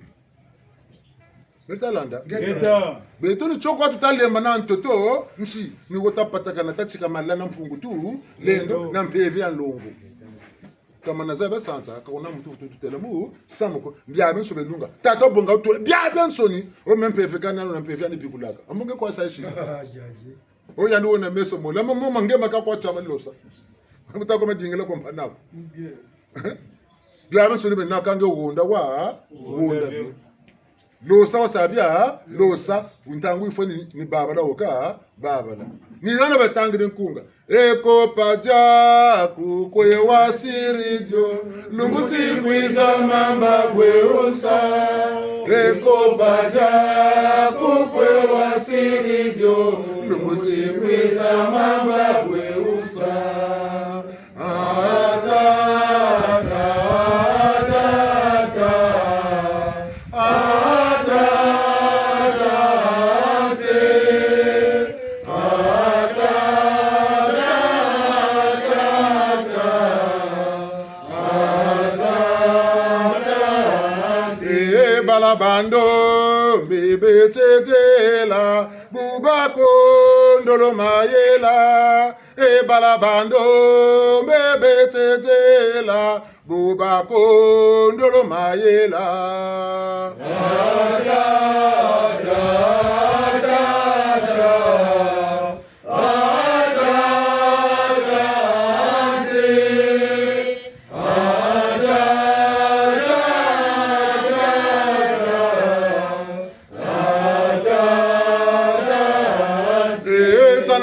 metalanda geta beto ni choko tutalemba na ntoto msi ni wotapataka na tatika malana mfungu tu lendo na mpevi alongo kama nazaba sansa kaona mtu tutela mu samuko bya benso belunga tata bonga to bya bensoni o mempevi kana na mpevi ani bikulaka amunge kwa saishi o ya ndo na meso mo la mama ngema ka kwa tama losa mutako medingela ko mpanako bya bensoni be nakanga wonda wa wonda losa wasabia losa untangu ifoni ni baba la oka baba la ni nana batangire nkunga eko paja kukwe wasirijo lunguti kwiza mamba gweusa eko paja kukwe wasirijo lunguti kwiza mamba gweusa Bando bebe tetela bubako ndolo mayela e balabando bebe tetela bubako ndolo mayela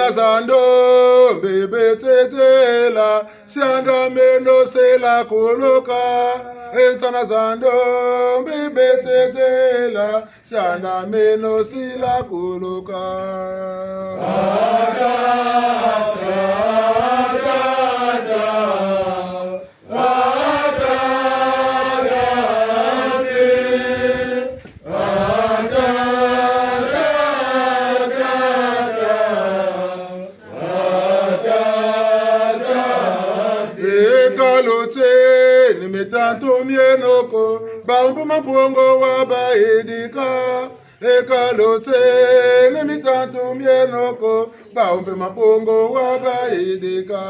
Zando bebe tetela sianda meno sela koloka ensana zando bebe tetela sianda meno sela koloka tanto mienoko bambu mabongo waba edika ekalote nemi tanto mienoko bambu mabongo waba edika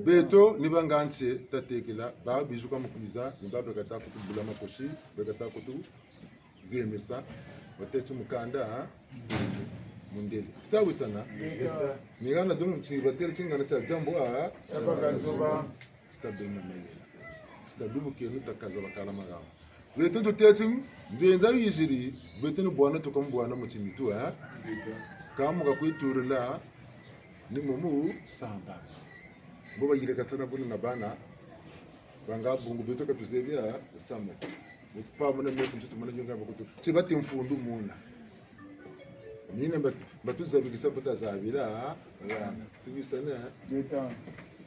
beto ni banganse tatekela ba bijuka mukubiza nimba bekata kutubula makoshi bekata kutu vemesa batetu mukanda mundele tutawisana ningana dungu chibatele chingana cha jambo a Tabakazuba stabena melela stadubu kenu takaza bakala magamo beto tutetim nzenza yijiri beto ni bwana tukambwana mutimitu ha kamu kakwiturula ni mumu samba boba yire kasana bunu na bana banga bungu beto katuzebya sama pa mona mesi mtutu mona jonga bakutu tibati mfundu muna nina batuzabi kisabota zabira wana tubisana Jeta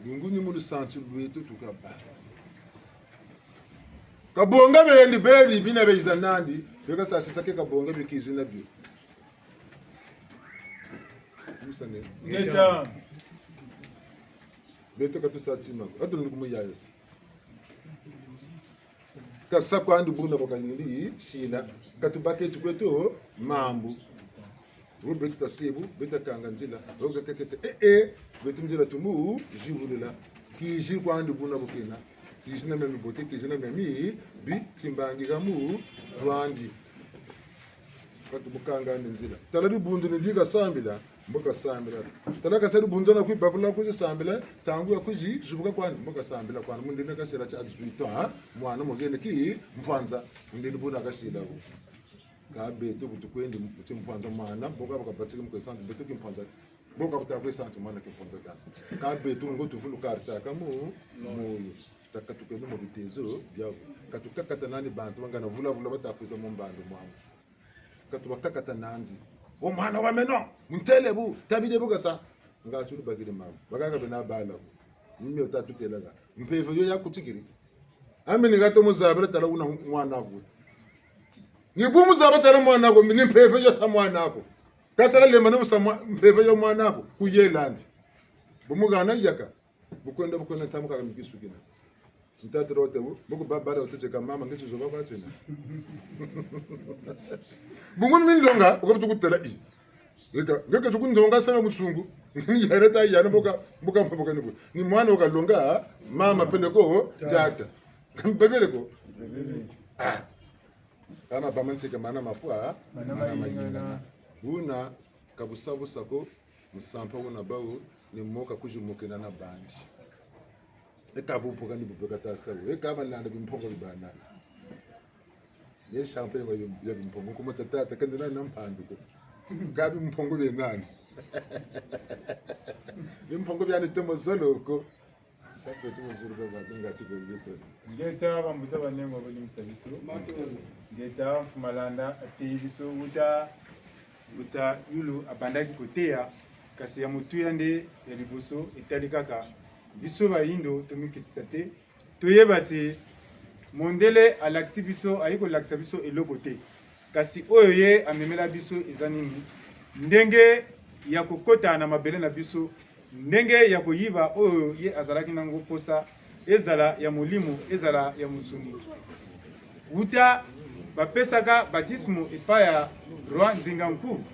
bungu ni mu santi lweto tukaba kabonga bendi beri bina bezanandi beka sasa ke kabonga bekizina byo tubisana Jeta beto katusatima atu ndikumuyaisa kasa kwandi buna bakanyili shina katubake tukweto mambu beto tasibu beto kanga njila beto njila tumu jibulila kiji kwandi buna bukina kiji na memi bote kiji na memi bi timbangi gamu rwandi katubukanga njila talari bundu ndiga sambila mboka sambila talaka tari bundona ku babula ku sambila tangu ya kuji jubuka kwani mboka sambila kwani mundine kashira cha 18 ha mwana mugene ki mpanza mundine buna kashira ku ka beto kutukwendi mpanza mwana mboka bakabatike mukesanga beto ki mpanza mboka kutakwe santu mwana ki mpanza ka beto ngotu fulu karsa kamu moyo takatukwendi mu bitezo byabo katukakata nani bantu bangana vula batakuza mu mbando mwangu katubakakata nanzi o mwana wa meno mtele bu tabide bugasa ngachuru bagire mama bagaga bena bala mimi otatu telaga mpevo yo yakutikiri ami ningato muzabira tala una mwana ko ngibu muzabira tala mwana ko mini mpevo yo sa mwana ko katala le manu sa mpevo yo mwana ko kuyelandi bumugana yaka bukwenda tamuka mikisukina mtatro tebu buku babara otecheka mama ngichizo baba tena bungu mindonga ukabtu kutela i ngeke zokundonga sana musungu yareta yana boka ni mwana ukalonga mama peleko tata bebeleko kama bamansike mana mafua mana manyingana una kabusabu sako musampa una bawo ni moka kujumukena na bandi ekabu poka ni bupoka tasawo ekaba landa bimpongo bibana ye champagne wa ya bimpongo kuma tata kandina nampando gabi mpongo be nani bimpongo byani temo soloko sape temo zuru ba dinga tiko yeso ngeta bambuta banengo bali musabiso ngeta fumalanda atibiso uta yulu abandaki koteya kasi ya mutuya nde ya liboso etali kaka biso bayindo tomikisisa te toyeba te mondele alakisi biso ayi kolakisa biso eloko te kasi oyo ye amemela biso eza nini ndenge ya kokota na mabele na biso ndenge ya koyiba oyo ye azalaki nango posa ezala ya molimo ezala ya musuni uta bapesaka baptisme epai ya roi Nzinganku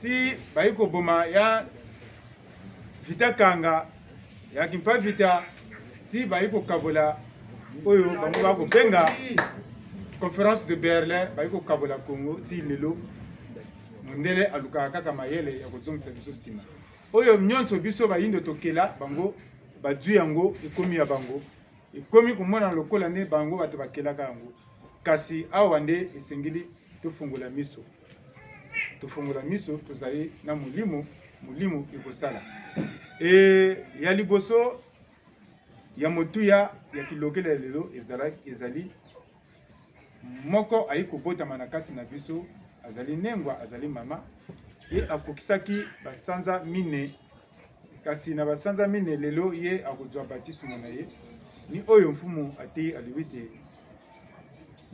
ti bayi koboma ya Vita Kanga ya kimpa vita ti bayi kokabola oyo bango bakobenga conférence de Berlin bayi kokabola Congo ti lelo mondele alukaka kaka mayele ya kozongisa biso nsima oyo nyonso biso bayindo tokela bango badwi yango ekomi ya bango ekomi komona lokola nde bango bato bakelaka yango kasi awa nde esengeli tofungola miso tozali na molimo ekosala ya liboso ya motuya ya kilokela lelo ezali moko ayi kobotama na kati na biso azali nengwa azali mama ye akokisaki basanza mine kasi na basanza mine lelo ye akozwa batisuma na ye ni oyo mfumu ateyi alobi te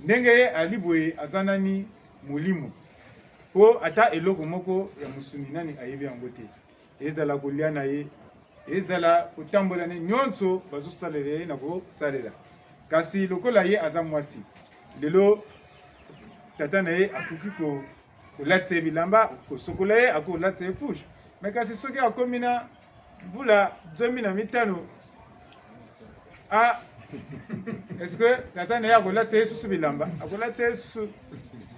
ndenge ye ali boye aza nani molimo po ata eloko moko ya musuni nani ayebi yango te ezala kolia na ye ezala kotambola ne nyonso bazosalela ye na kosalela kasi lokola ye aza mwasi lelo tata na ye akoki kolatisa ye bilamba kosokola ye akolatisa ye couche me kasi soki akomi na mbula 2005 est-ce que tata na ye akolatisa ye susu bilamba akolatisa ye susu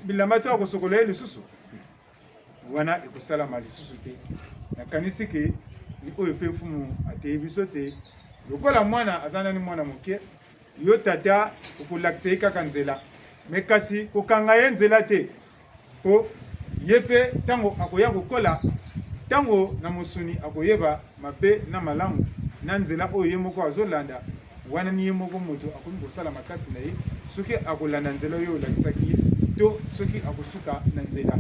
bilamba to akosokola ye lisusu wana ekosalama lisusu te nakanisi ke ni oyo mpe mfumu ateyi biso te lokola mwana aza nani mwana moke yo tata okolakisa ye kaka nzela me kasi kokanga ye nzela te po ye mpe ntango akoya kokola ntango na mosuni akoyeba mabe na malamu na nzela oyo ye moko azolanda wana ni ye moko moto akomi kosala makasi na ye soki akolanda nzela oyo olakisaki ye to soki akosuka na nzela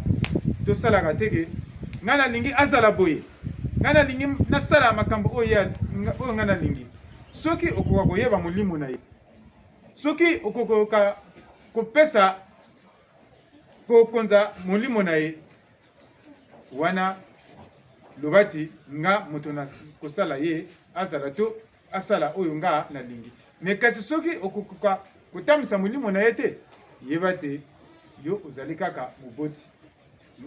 tosalaka teke ngai nalingi azala boye ngai nalingi nasala makambo oyo ngai nalingi soki okoka koyeba molimo na ye soki okokoka kopesa kokonza molimo na ye wana lobati nga moto na kosala ye azala to asala oyo nga nalingi me kasi soki okokoka kotamisa molimo na ye te yeba te yo ozali kaka moboti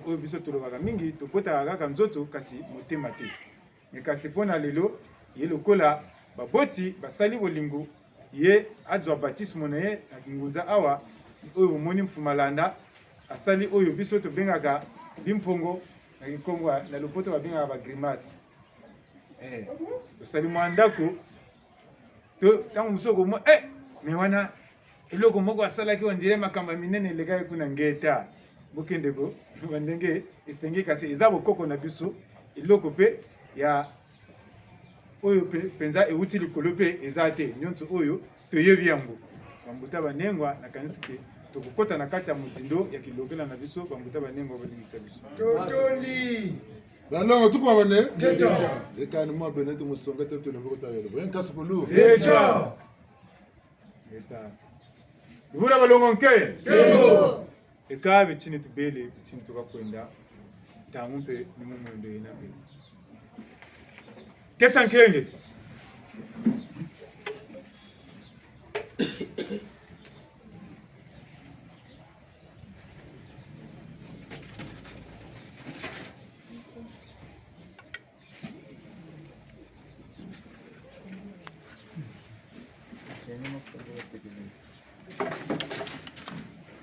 oyo biso tolobaka mingi topotaka kaka nzoto kasi motema te me kasi mpona lelo ye lokola baboti basali bolingo ye azwa batisme na ye na ngunza awa oyo bomoni mfumalanda asali oyo biso tobengaka limpongo na kikongo na lopoto babengaka bagrimase tosali mwa ndako ntango mosu okomwa me wana eloko moko asalaki ondire makambo ya minene elekaki kuna ngeta bokendeko bandenge esengi kasi eza bokoko na biso eloko mpe ya oyo mpenza euti likolo mpe eza te nyonso oyo toyebi yango bambuta banengwa nakanisi ke tokokota na kati ya motindo ya kilokela na biso bambuta banengwa balingisa biso balongo tukuma bane ekani mwa benete musonga te tunabokotayelo boyenkasi kulu Vura balongo nke eka bichini tubele bichini tukakwenda tangu mpe ni mumwembe ina mpe kesa nkenge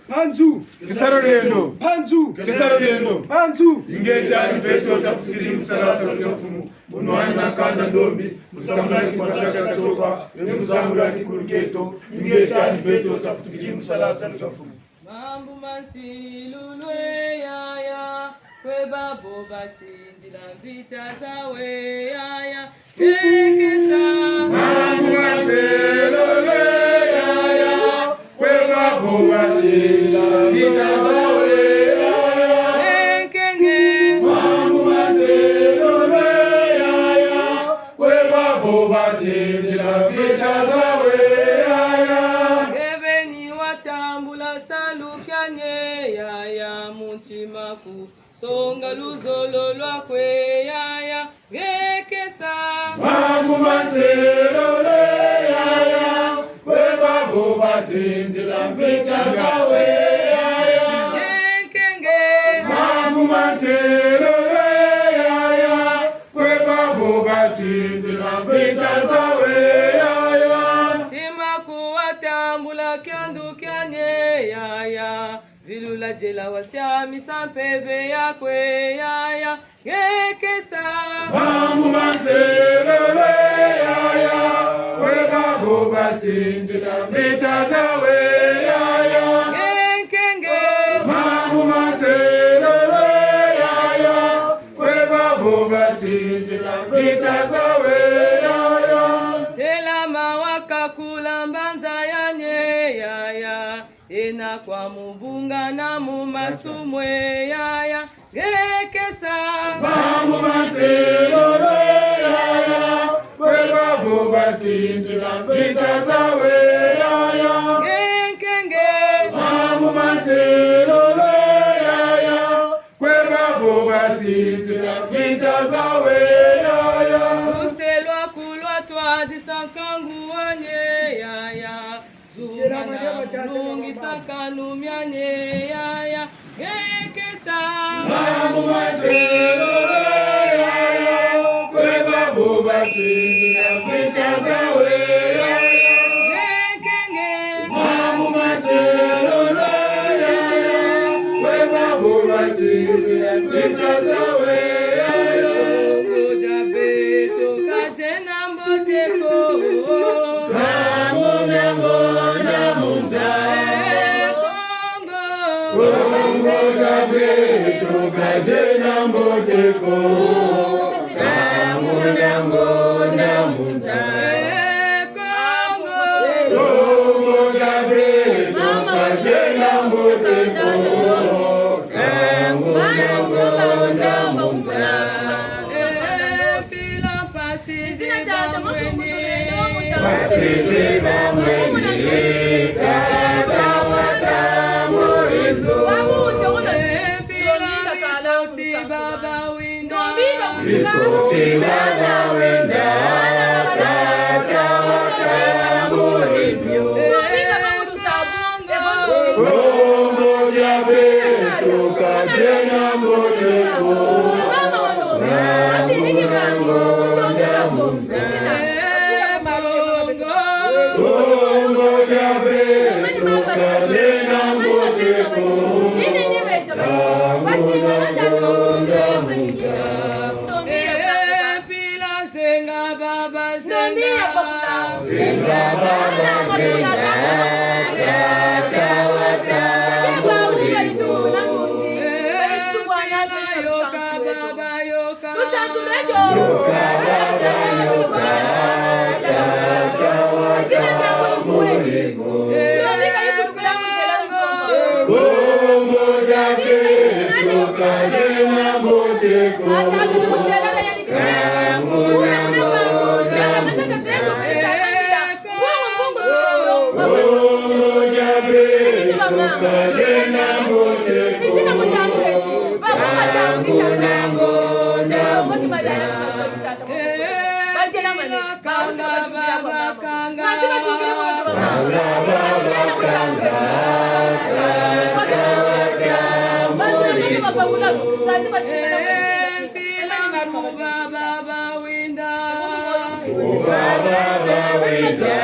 Panzu Kisaro lendo. Panzu Kisaro lendo. Panzu Ingeta nibeto tafikiri msalasa utofumu. Unwani na kanda ndombi. Musamula kipatacha kachoka. Musamula kikuruketo. Ingeta nibeto tafikiri msalasa utofumu. Mambu mansilulwe yaya. Kwe babo bachinjila vita zawe yaya. Kekesa. Mambu mansilulwe yaya. Kwe babo bachinjila vita zawe yaya. Kenge. Mambu mansilulwe yaya. Kwe babo bachinjila vita zawe yaya. Geveni watambula salukanye yaya munchimaku. Songa luzolo lwakwe yaya gekesa. Mambu mansilulwe yaya. Kwe babo bachinjila vita zawe yaya. Kenge. Mambu mansilulwe yaya. Kwe babo bachinjila vita zawe yaya. Chimaku watambula kyandu kyanye yaya. Vilula jela wasyami sampeve yakwe yaya gekesa. Mambu mansilulwe yaya. Kwe babo bachinjila vita zawe yaya. Kenge. Mambu mansilulwe yaya. Kwe babo bachinjila vita zawe yaya. Tela mawaka kulambanza yanye yaya. Ena kwa mubunga na mumasumwe yaya gekesa. Mambu mansilulwe yaya. Kwe babo bachinjila vita zawe yaya. Kenge. Mambu mansilulwe yaya. Kwe babo bachinjila vita zawe yaya. Uselwa kulwa twazi sankangu wanye yaya. Zumana mulungi sankanu myanye yaya gekesa. Mambu mansilulwe yaya. Kwe babo bachinjila vita zawe yaya. Kenge. Mambu mansilulwe yaya. Kwe babo bachinjila vita zawe yaya. Koja beto kajena mboteko. Tangu nyango na munza. Kongo. Kongo gabe tukajena mboteko. Tangu nyango na munza. Kongo. Kongo gabe tukajena mboteko. Tangu nyango na munza. Pila pasizi bamweni. Pasizi bamweni. Tata watamurizo. Likoti baba wenda. Tata watamurizo. Kongo gabe tukajena mboteko. Kongo gabe tukajena mboteko. Pila zenga baba zenga. Zenga baba zenga. Tata watamurizo. Yoka baba yoka. Yoka baba yoka. Tata watamurizo. Kongo gabe tukajena mboteko. Kongo gabe tukajena mboteko. Kanga baba kanga. Pila kuba baba winda. Baba wenda.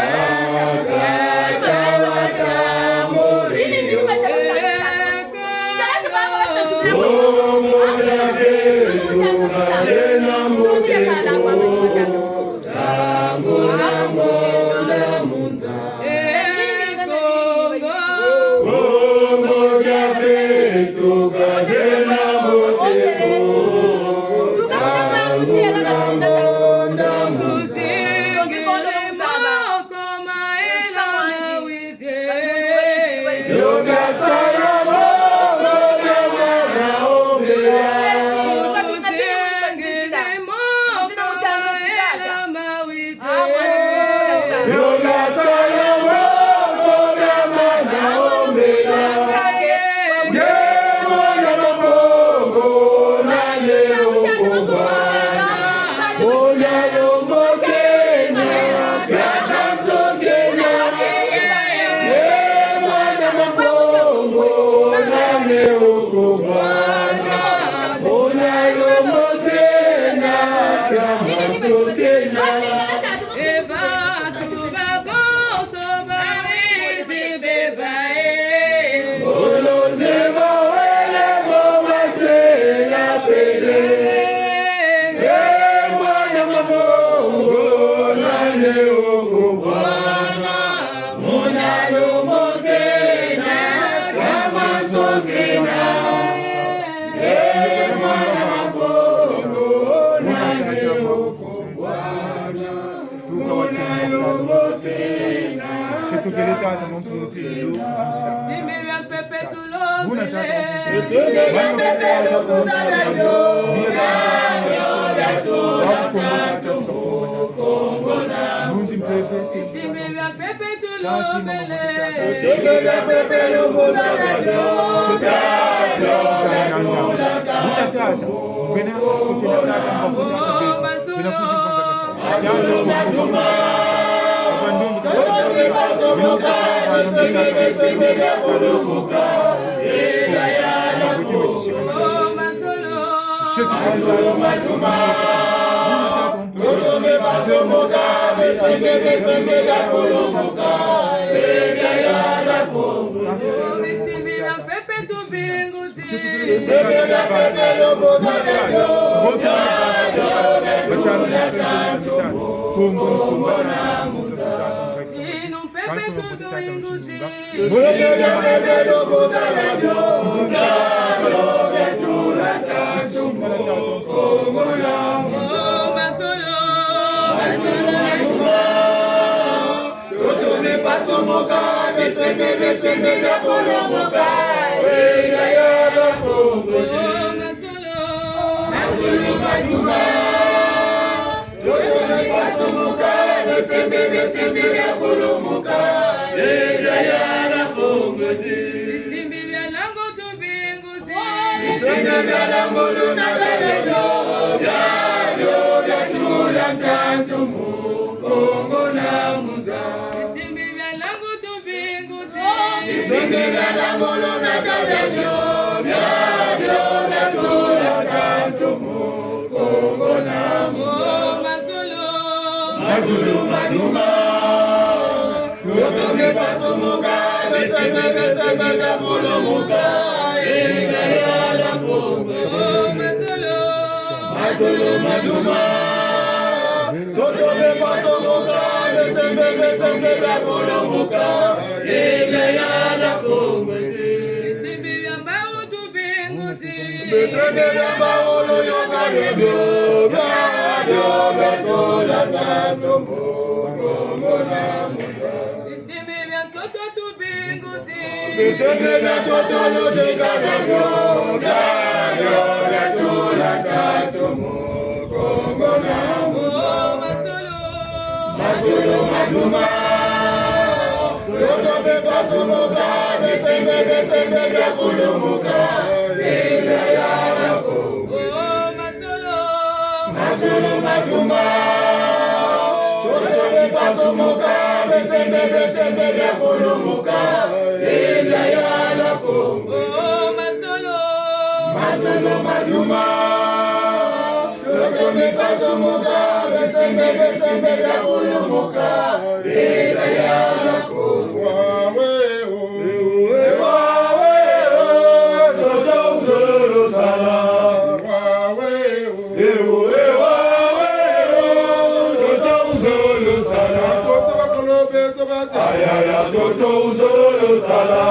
Ayaya toto uzololo sala.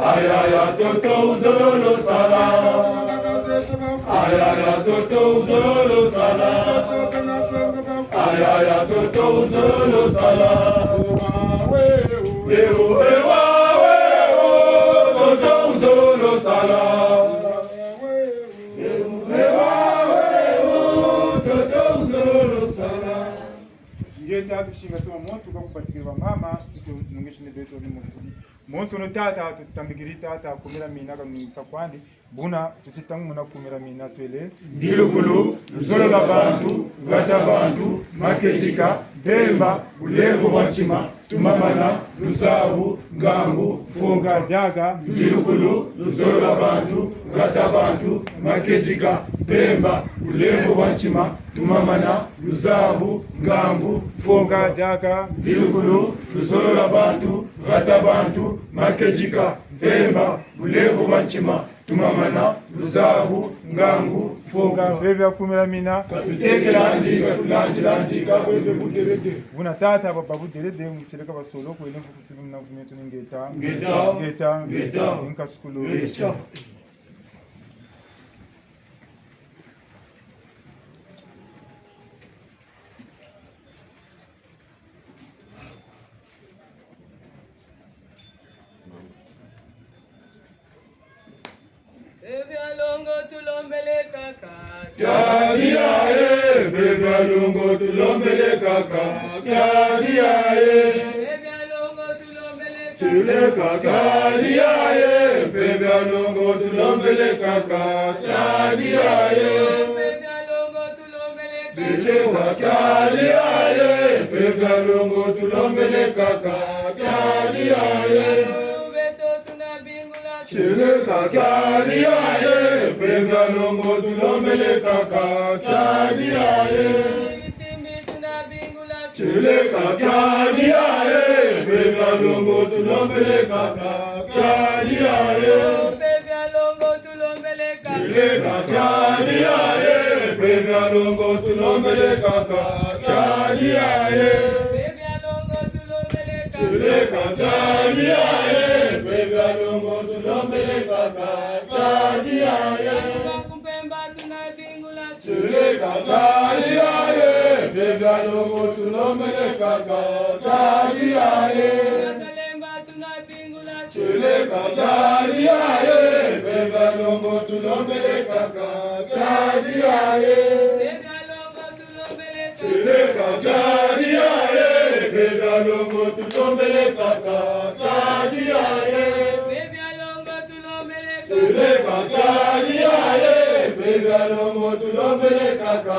Ayaya toto uzololo sala. Ayaya toto uzololo sala. Ayaya toto uzololo sala. Ewo ewa ewo toto uzololo sala. Ngeta tushinga soma moto kakupatikira mama nungishine beto ni muvisi moto no tata tutambikiri tata kumira mina kanungisa kwandi buna tusitangu muna kumira mina twele Ndilukulu zolo la bantu gata bantu makejika demba ulevu wachima tumamana lusabu ngambu funga jaga Ndilukulu zolo la bantu gata bantu makejika demba ulevu wachima tumamana lusabu ngambu funga jaga Ndilukulu zolo la bantu gata bantu makejika demba ulevu wachima tumamana lusabu ngangu funga bebe kumira mina kapitekelanji katulanji kakwende buderede buna tata baba buderede mchileka basolo ko ile fukutu na vumeto ngeta inka skulu Bebe alongo tulombele kaka. Kyadia bebe alongo tulombele kaka. Kyadia Bebe alongo tulombele kaka. chile kaka. Bebe alongo tulombele kaka. Kyadia Bebe alongo tulombele kaka. chile kaka. Bebe alongo tulombele kaka. Kyadia Beto tunabingula. chile kaka. Bebe alongo tulombele kaka. Kyadia Simbi tunabingula. chile kaka. Bebe alongo tulombele kaka. Kyadia Bebe alongo tulombele kaka. chile kaka. Bebe alongo tulombele kaka. Kyadia Bebe alongo tulombele kaka. chile kaka. Bebe alongo tulombele kaka. Kyadia Kumpemba tunabingula. chile kaka. Bebe alongo tulombele kaka. Kyadia Kalemba tunabingula. chile kaka. Bebe alongo tulombele kaka. Kyadia Bebe alongo tulombele kaka. chile kaka. Bebe alongo tulombele kaka. Kyadia Bebe alongo tulombele kaka. chile kaka. Bebe alongo tulombele kaka.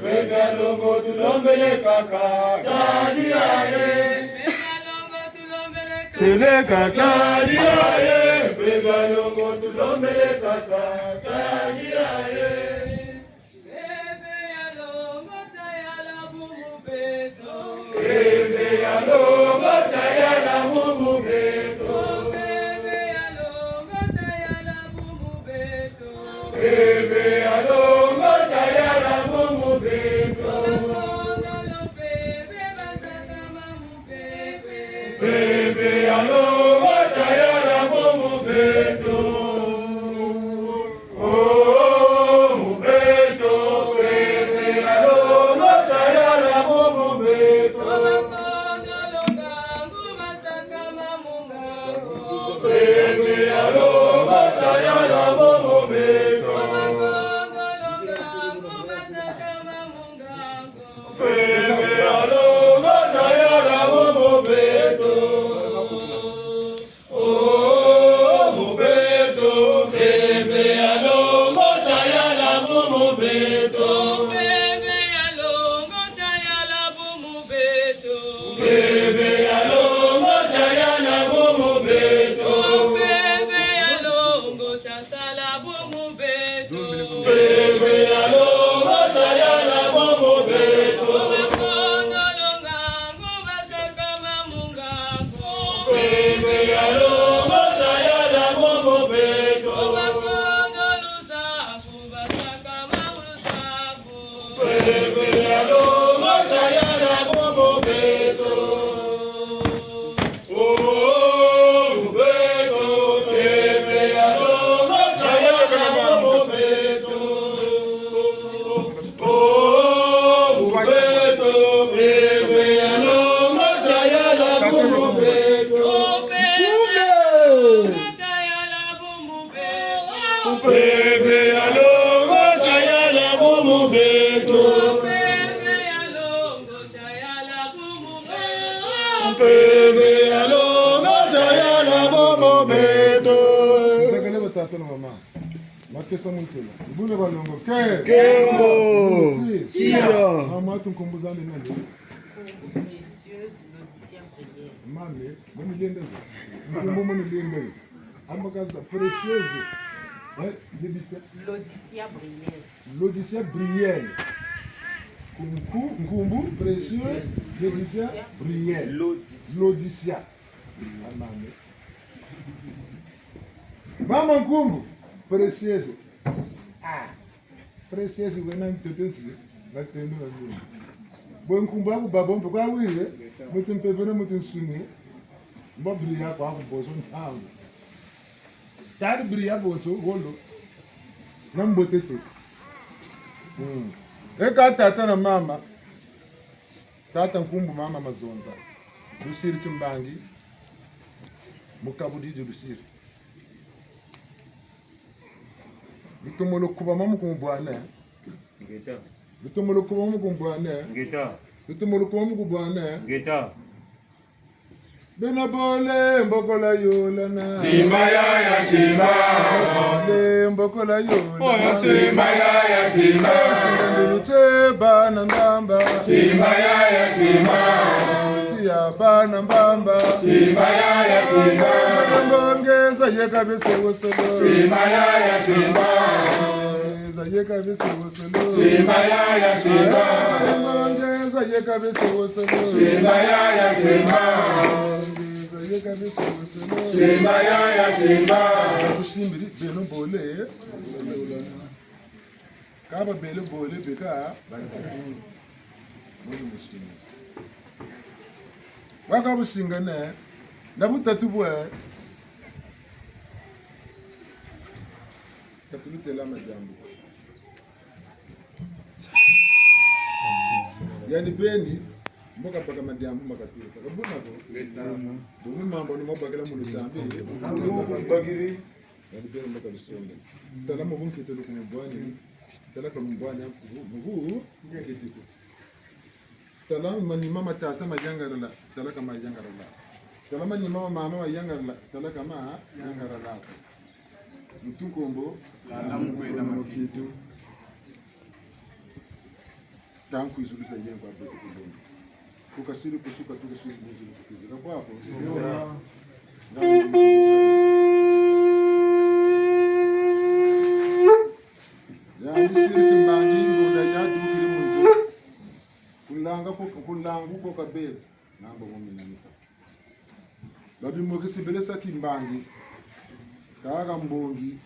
Bebe alongo tulombele kaka. Kyadia Bebe alongo tulombele kaka. chile kaka. Bebe alongo tulombele kaka. Kyadia Bebe alongo chayala bumu beto. Bebe alongo chayala mumu beto. Bebe alongo chayala bumu beto. Bebe alongo chayala mumu beto. Bakongolo bebe basaka mamu bebe. Bebe alongo chayala mumu beto. Oh, mu beto. Bebe alongo chayala mumu beto. Bakongolo gangu basaka mamu gangu. Bebe alongo chayala mumu beto. Bakongolo gangu basaka mamu gangu. Bebe alongo chayala mumu beto. Oh, mu beto. Bebe alongo chayala mumu beto. Bebe alongo chayala bumu beto. Bebe alongo chayala mumu beto. Bebe alongo chasala bumu beto. Bebe alongo chayala mumu beto. pesa mtela. Ibune balongo ke. Kembo. Chia. Mama tunkumbuzane nani? Mami, mami liende. Mami liende. Ambakaza précieuse. L'Odyssée Brielle. Nkumbu, précieux, L'Odyssée Brielle. L'Odyssée. Mama Nkumbu, précieuse. Précieuse, wena mtetezi. Latendo na nini. Bo Nkumbu aku babombe kwa wile, mutimpevene mutinsuni. Mbo Brielle kwa kubozo ntango. Tari Brielle bozo wolo. Nambotete. Eka tata na mama. Tata Nkumbu mama mazonza. Lusiri chimbangi. Mukabudiji lusiri. Bitumolo kuba mama kumbwana. Ngeta. Bitumolo kuba mama kumbwana. Ngeta. Bitumolo kuba mama kumbwana. Ngeta. Bena bole mbokola yola na. Simba ya simba. Bole mbokola yola. Oh simba ya simba. Sindulu cheba na ndamba. Simba ya simba. Tia bana mbamba. Simba ya simba. Mbongeza yeka bese wosolo. Simba ya simba. Mbongeza yeka bese wosolo. Simba ya simba. Mbongeza yeka bese wosolo. Simba ya simba. Mbongeza yeka bese wosolo. Simba ya simba. Kusimbiri belo bole. Kaba belo bole beka bandaki. Mwana musini. Waka busingane na butatu bwe. Tapulutela majambo. Yani beni mboka paka majambo makatira. Kabuna ko. Buni mambo ni mobagala mu tambi. Bagiri. Yani beni mboka bisonga. Tala mo bunki telo ko mbwani. Tala ko mbwani mbu ngekitiko. Tala mani mama tata majangarala. Tala kama majangarala. Tala mani mama mama majangarala. Tala kama majangarala. Mutukombo la mkwenda mutitu. Tanku izulusa yengo abeto kubondo. Kukasiri kushuka tukasiri muzulu kukizira kwako. Ya ndisiri chimbangi ngoda ya dukiri munzu. Kulangu ko kabel. Nambo ngominanisa. Babi mogisi belesa kimbangi. Kaga mbongi.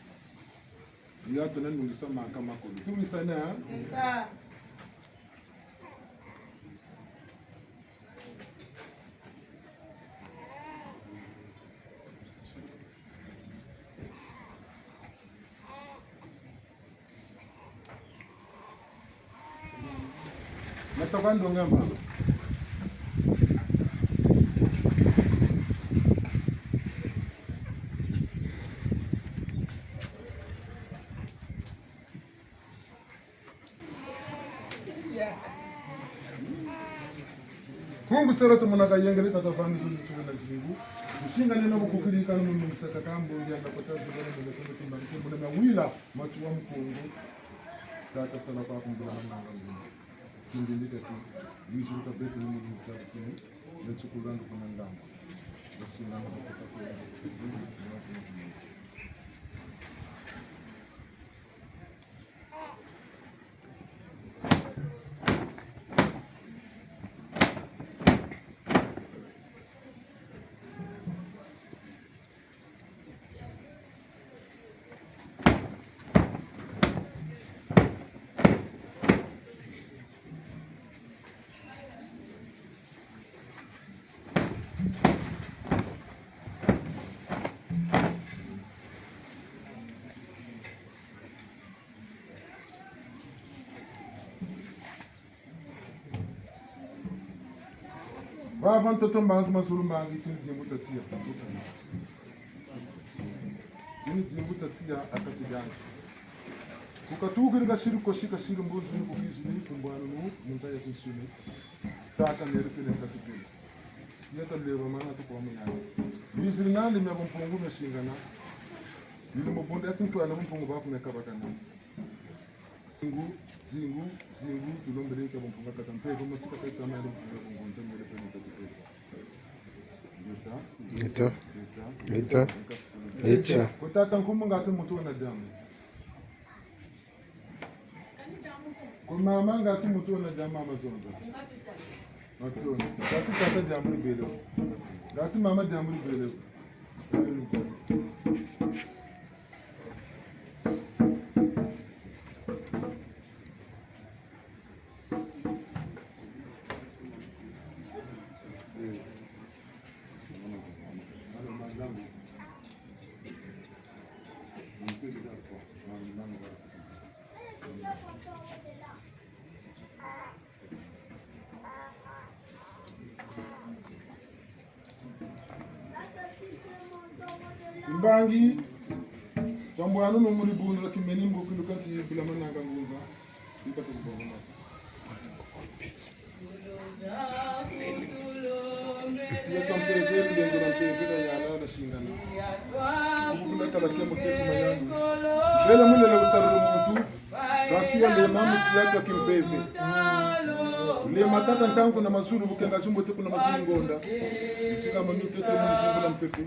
Ya tuna nungisa maka makolo. Kumisa na. Natoka ndonga mama. Kungu seratu munaka yengere tatafani zulu chukela jibu. Ushinga nena bukukirika n'umuntu musaka kambo yanda kotaje bana mu gatumba timbani mbona na wila machuwa mkungu. Tata sana kwa kumbula nanga mzima. Ndindika tu. Yishuka betu n'umuntu musaka timu. Nchukulanga kuna ndamba. Ushinga nena bukukirika. Vavan toto mbangu masuru mbangi chini jimbu tatia. Chini jimbu tatia akati gansi. Kukatugiri kashiru koshika shiru mbuzi ni kukizini kumbwanu nu munzaya kisuni. Taka nerukile kakipili. Tiyata lewa mana tuko wame yani. Miziri nani mea kumpungu meshingana. Nili mbonde akuntu ana mpungu ba kumeka bakana. Zingu tulondele ka mpunga katampe kama sika pesa mali mpunga ngonza mele pele katika. Eta. Kutata nkumu ngati mutu na jamu. Kuma manga ngati mutu na jamu amazonza. Matoni. Ngati tata jamu belo. Ngati mama jamu belo. Mbangi Tambwanu no muri bunu kimeni mbukundu kanti bila mananga ngunza ikata kubona Tia tampe vile ndio nampe vile yana na shingana Kubula kala kemo kesi mayangu Bele mule la usaru muntu Kasi ya le mamu tia kwa kimbeve Le matata ntangu na masuru bukenga chumbo teku na masuru ngonda Chika manu tete muni shingula mpepe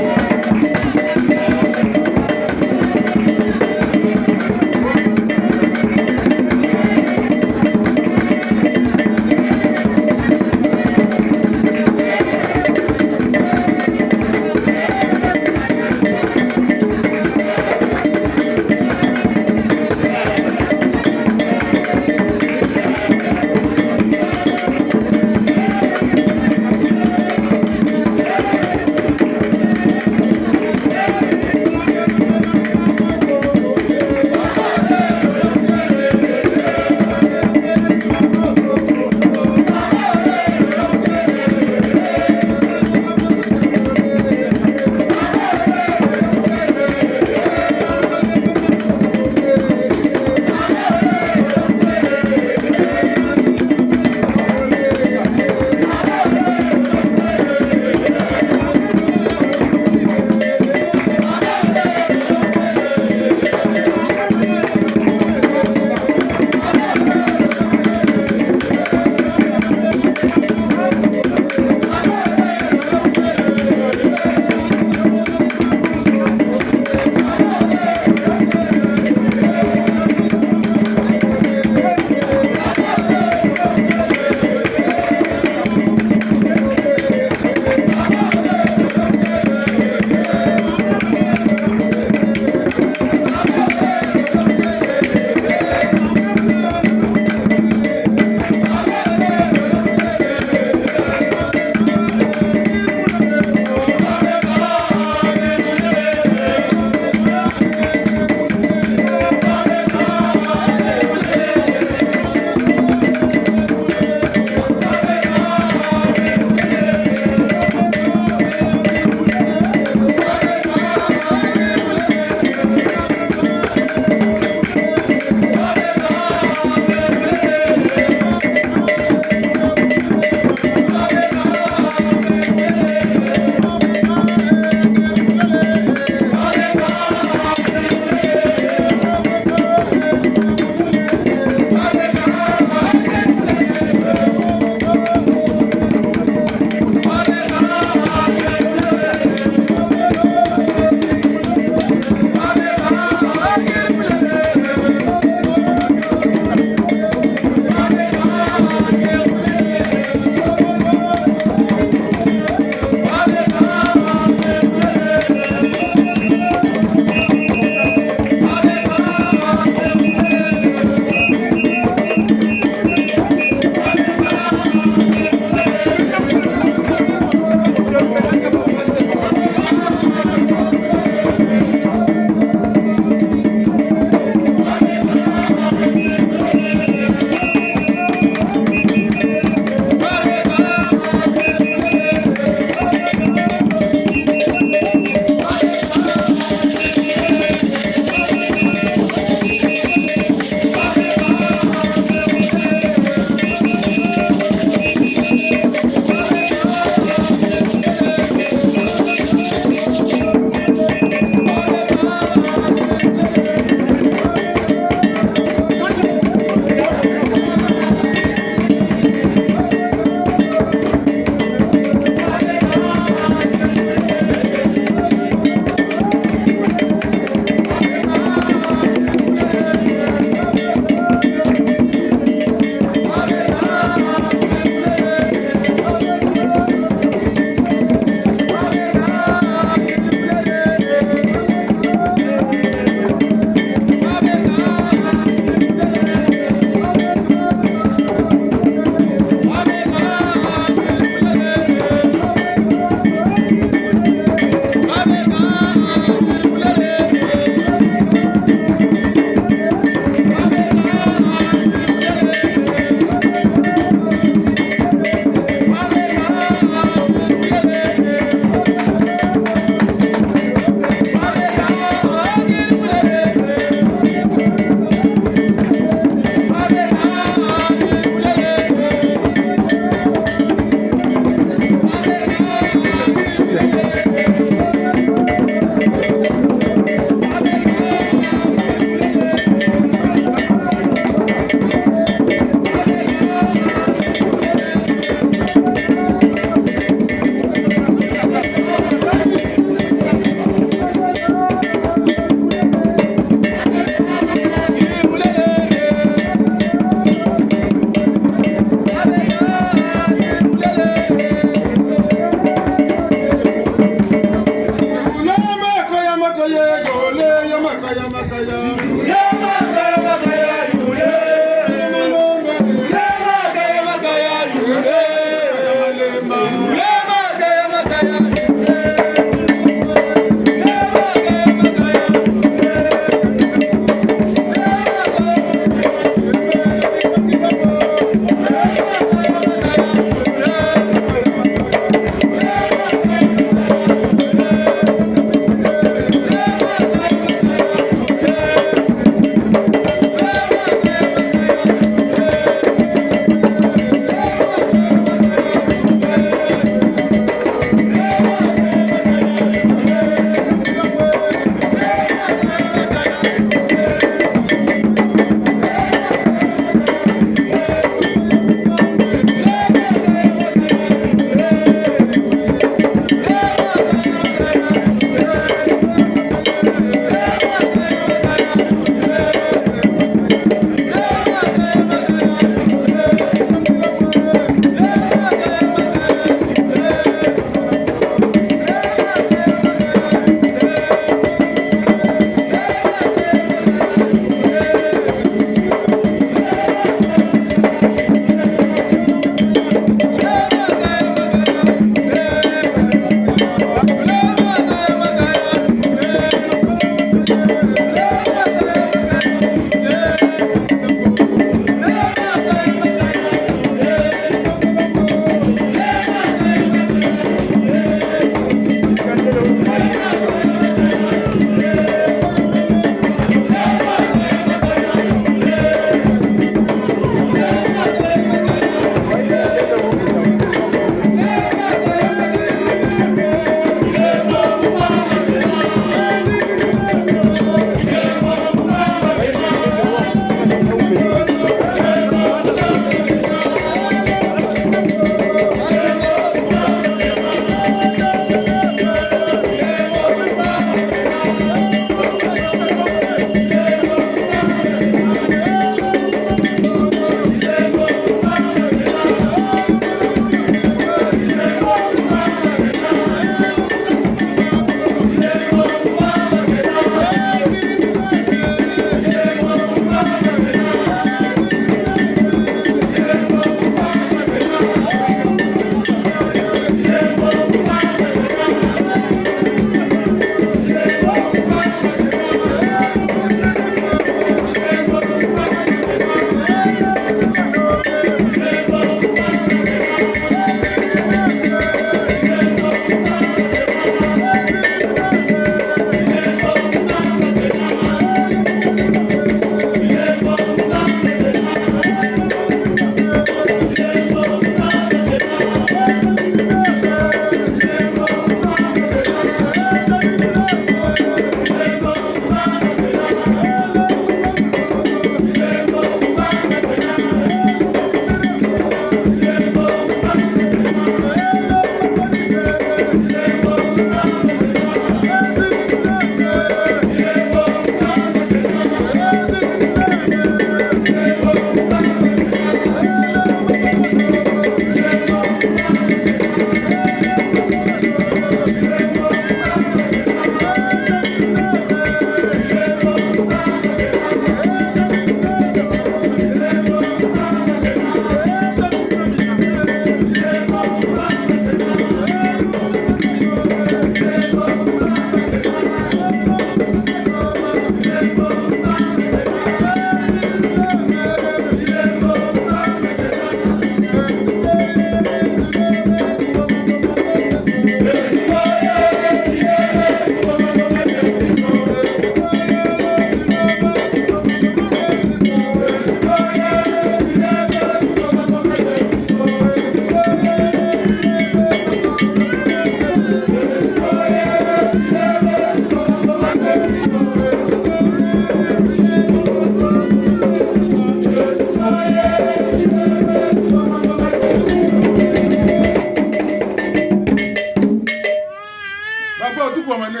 kwa mane.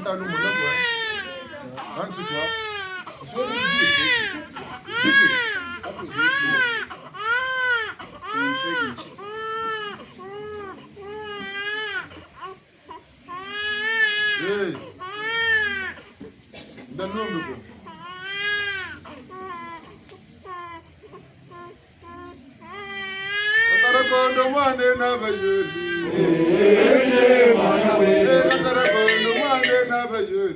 Nda lu mo na kwa. Anti kwa. So ni di. Hey. Nda lu mo ko. Atarakondo mwane na bayeli. Atarakondo mwane na bayeli.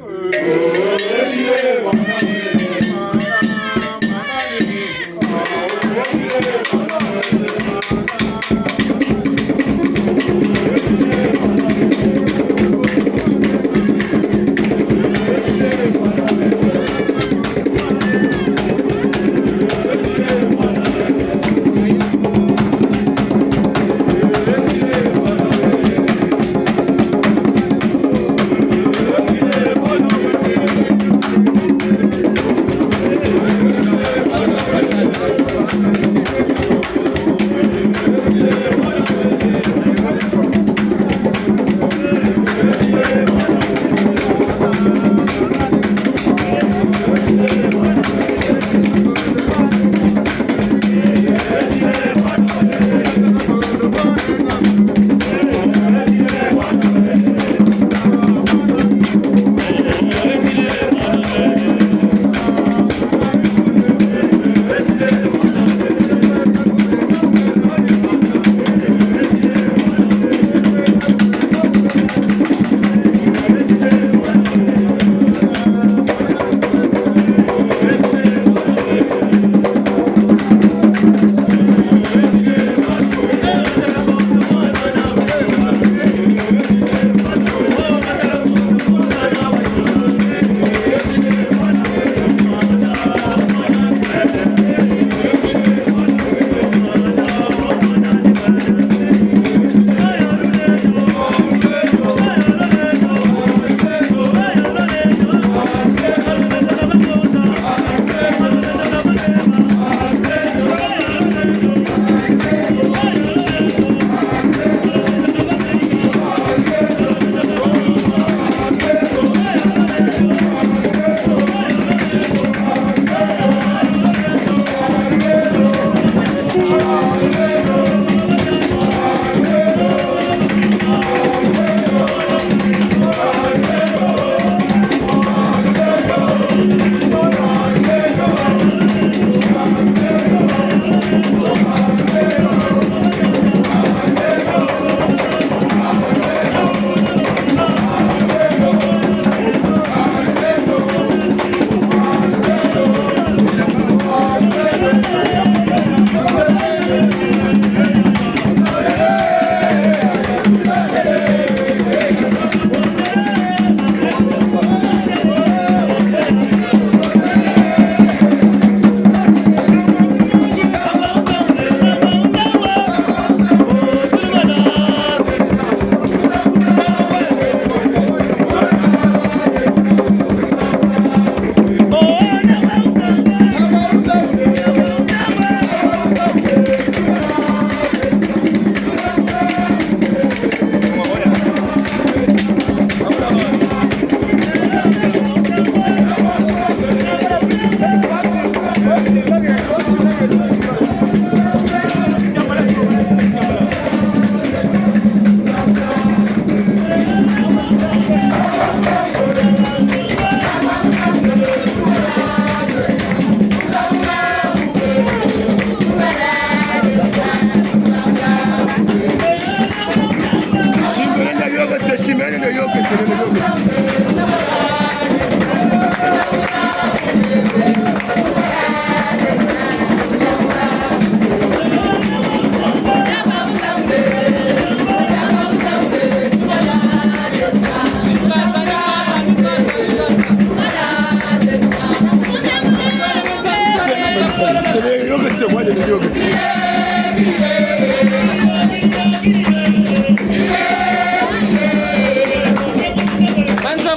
Manzo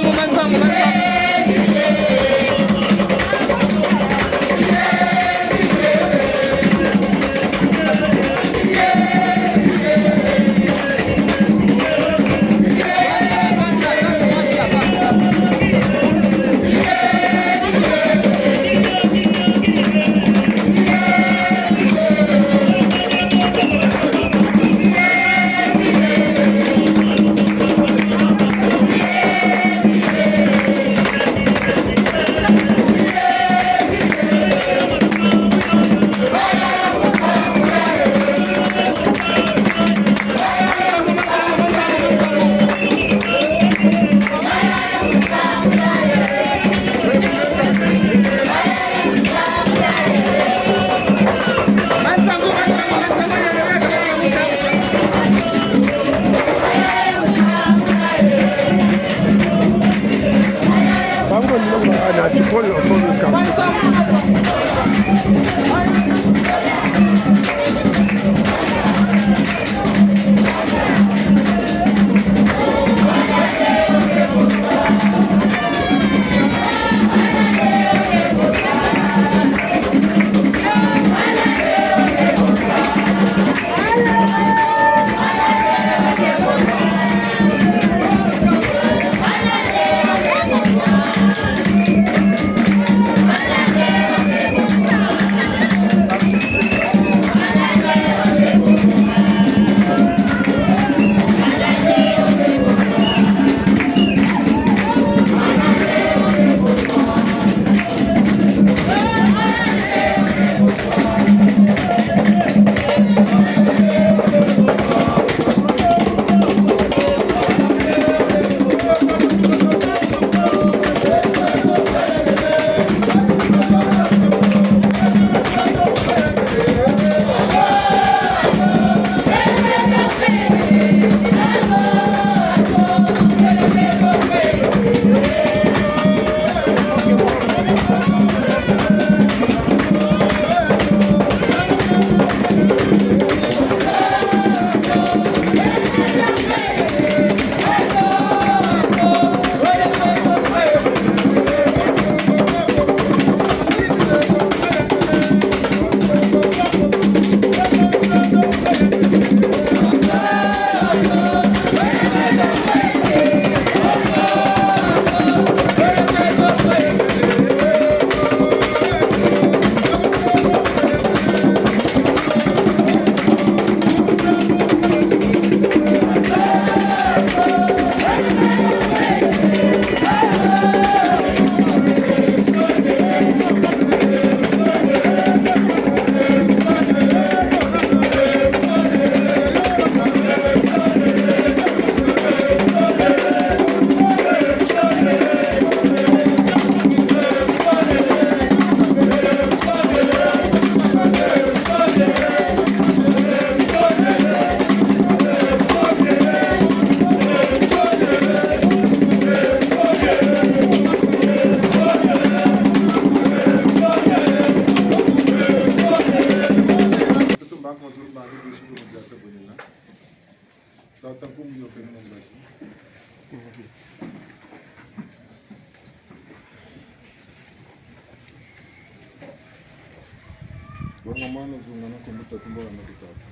Wangamana zungana kumbuta tumbo la nakutaka.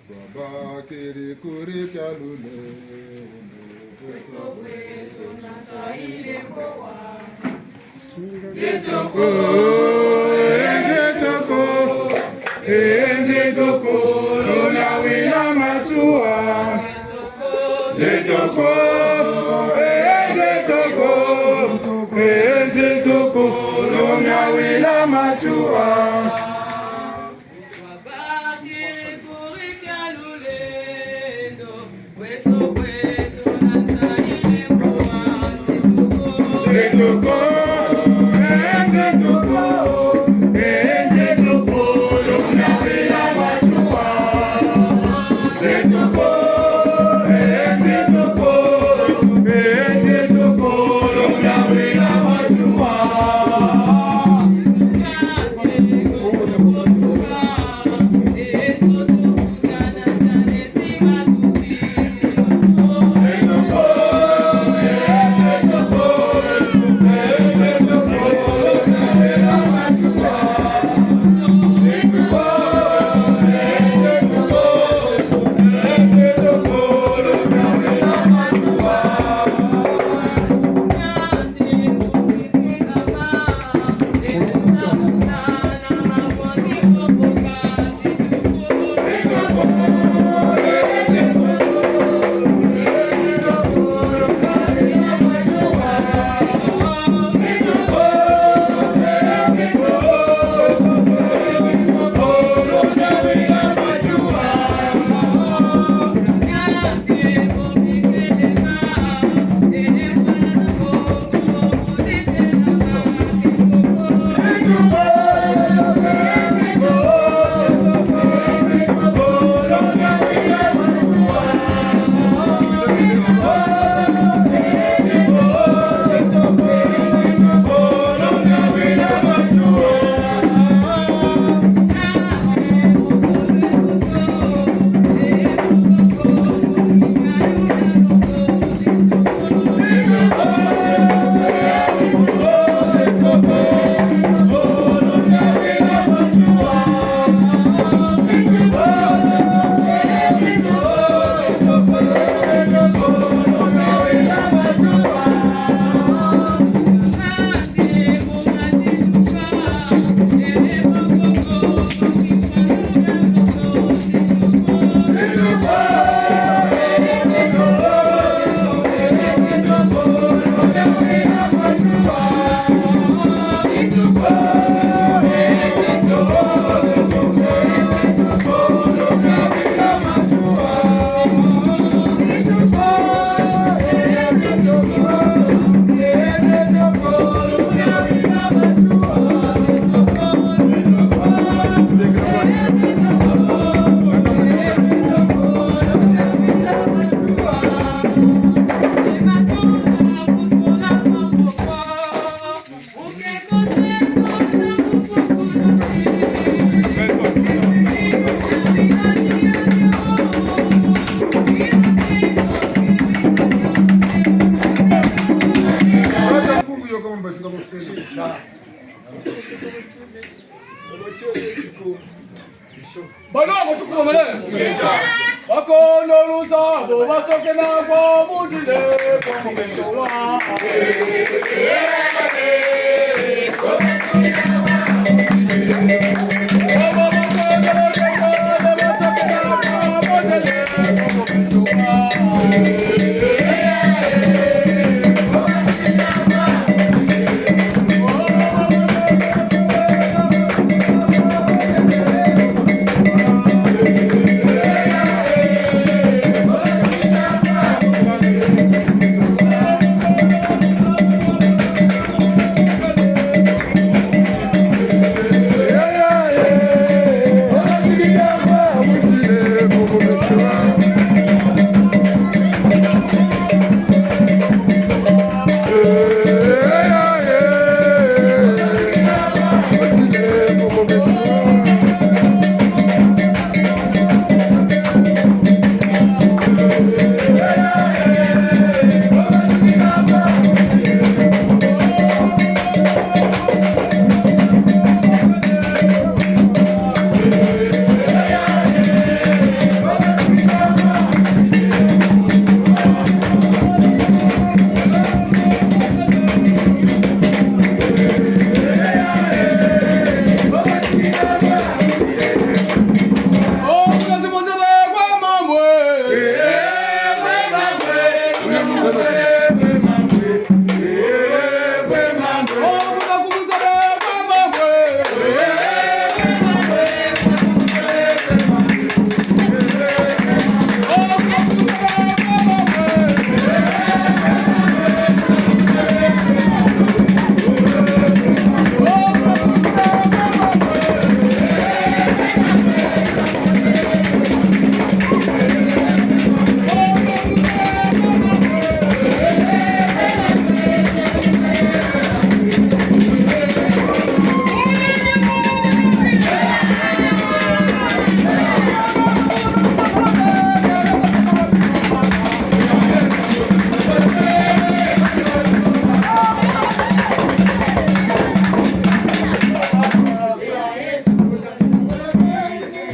Baba kiri kuri kalule. Hey! Balongo tukumele. Bakono lusabo basoke na kwa mujile kwa mbentowa.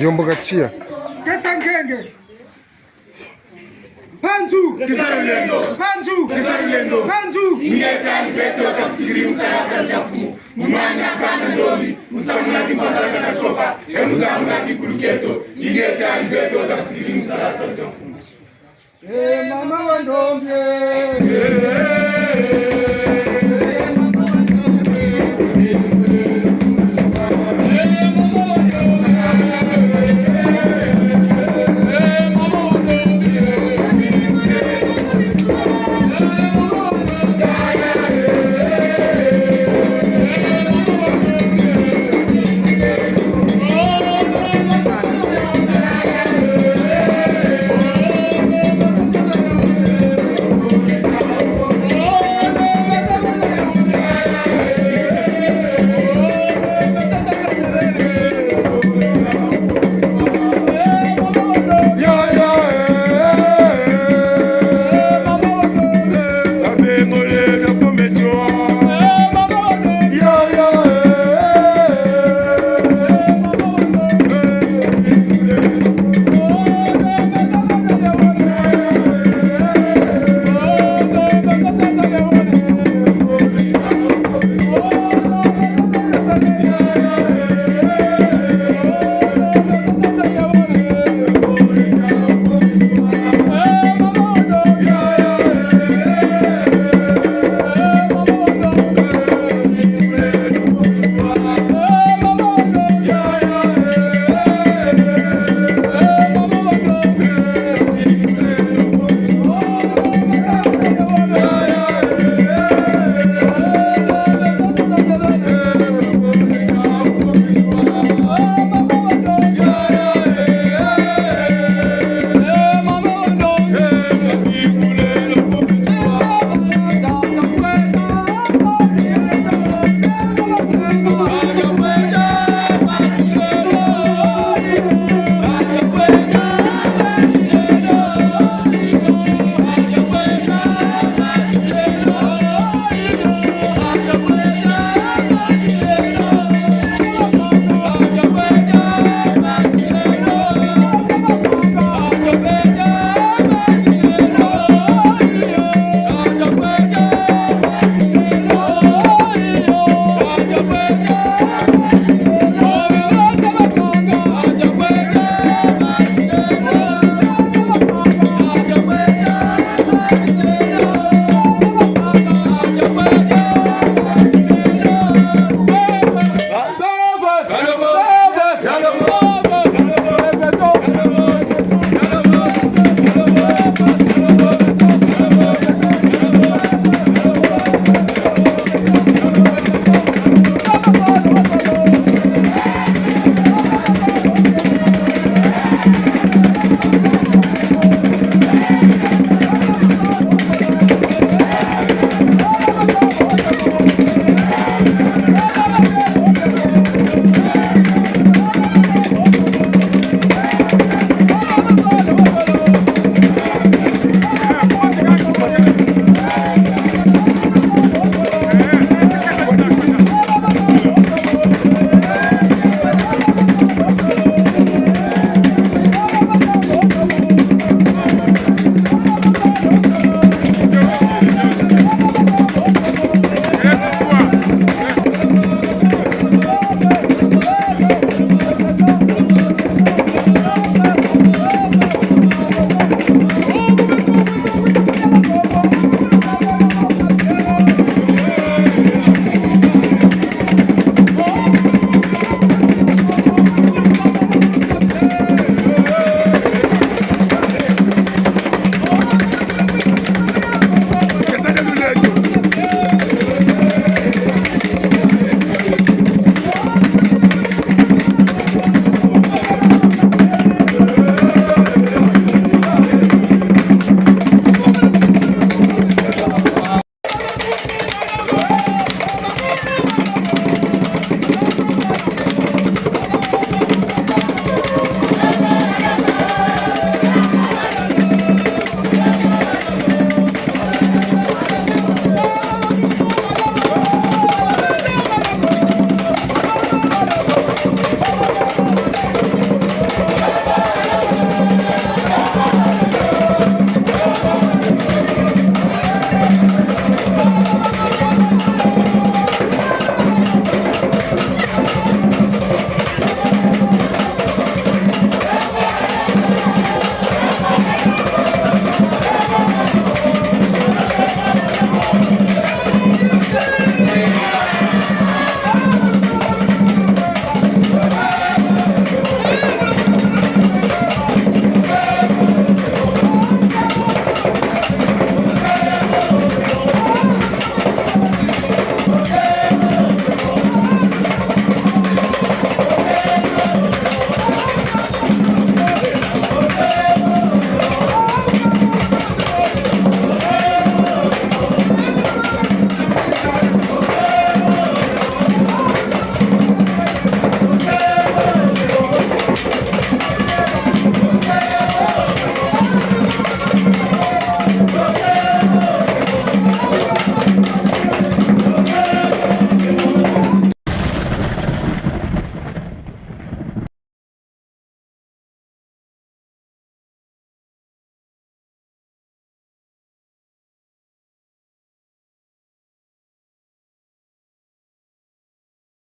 Yombo Gachia. Kesangenge. Banzu. Kisarulendo. Banzu. Kisarulendo. Banzu. Ngekani beto tafikiri msarasa jafu. Mumanya kana ndomi. Musamuna kipaza katachopa. Musamuna kikuluketo.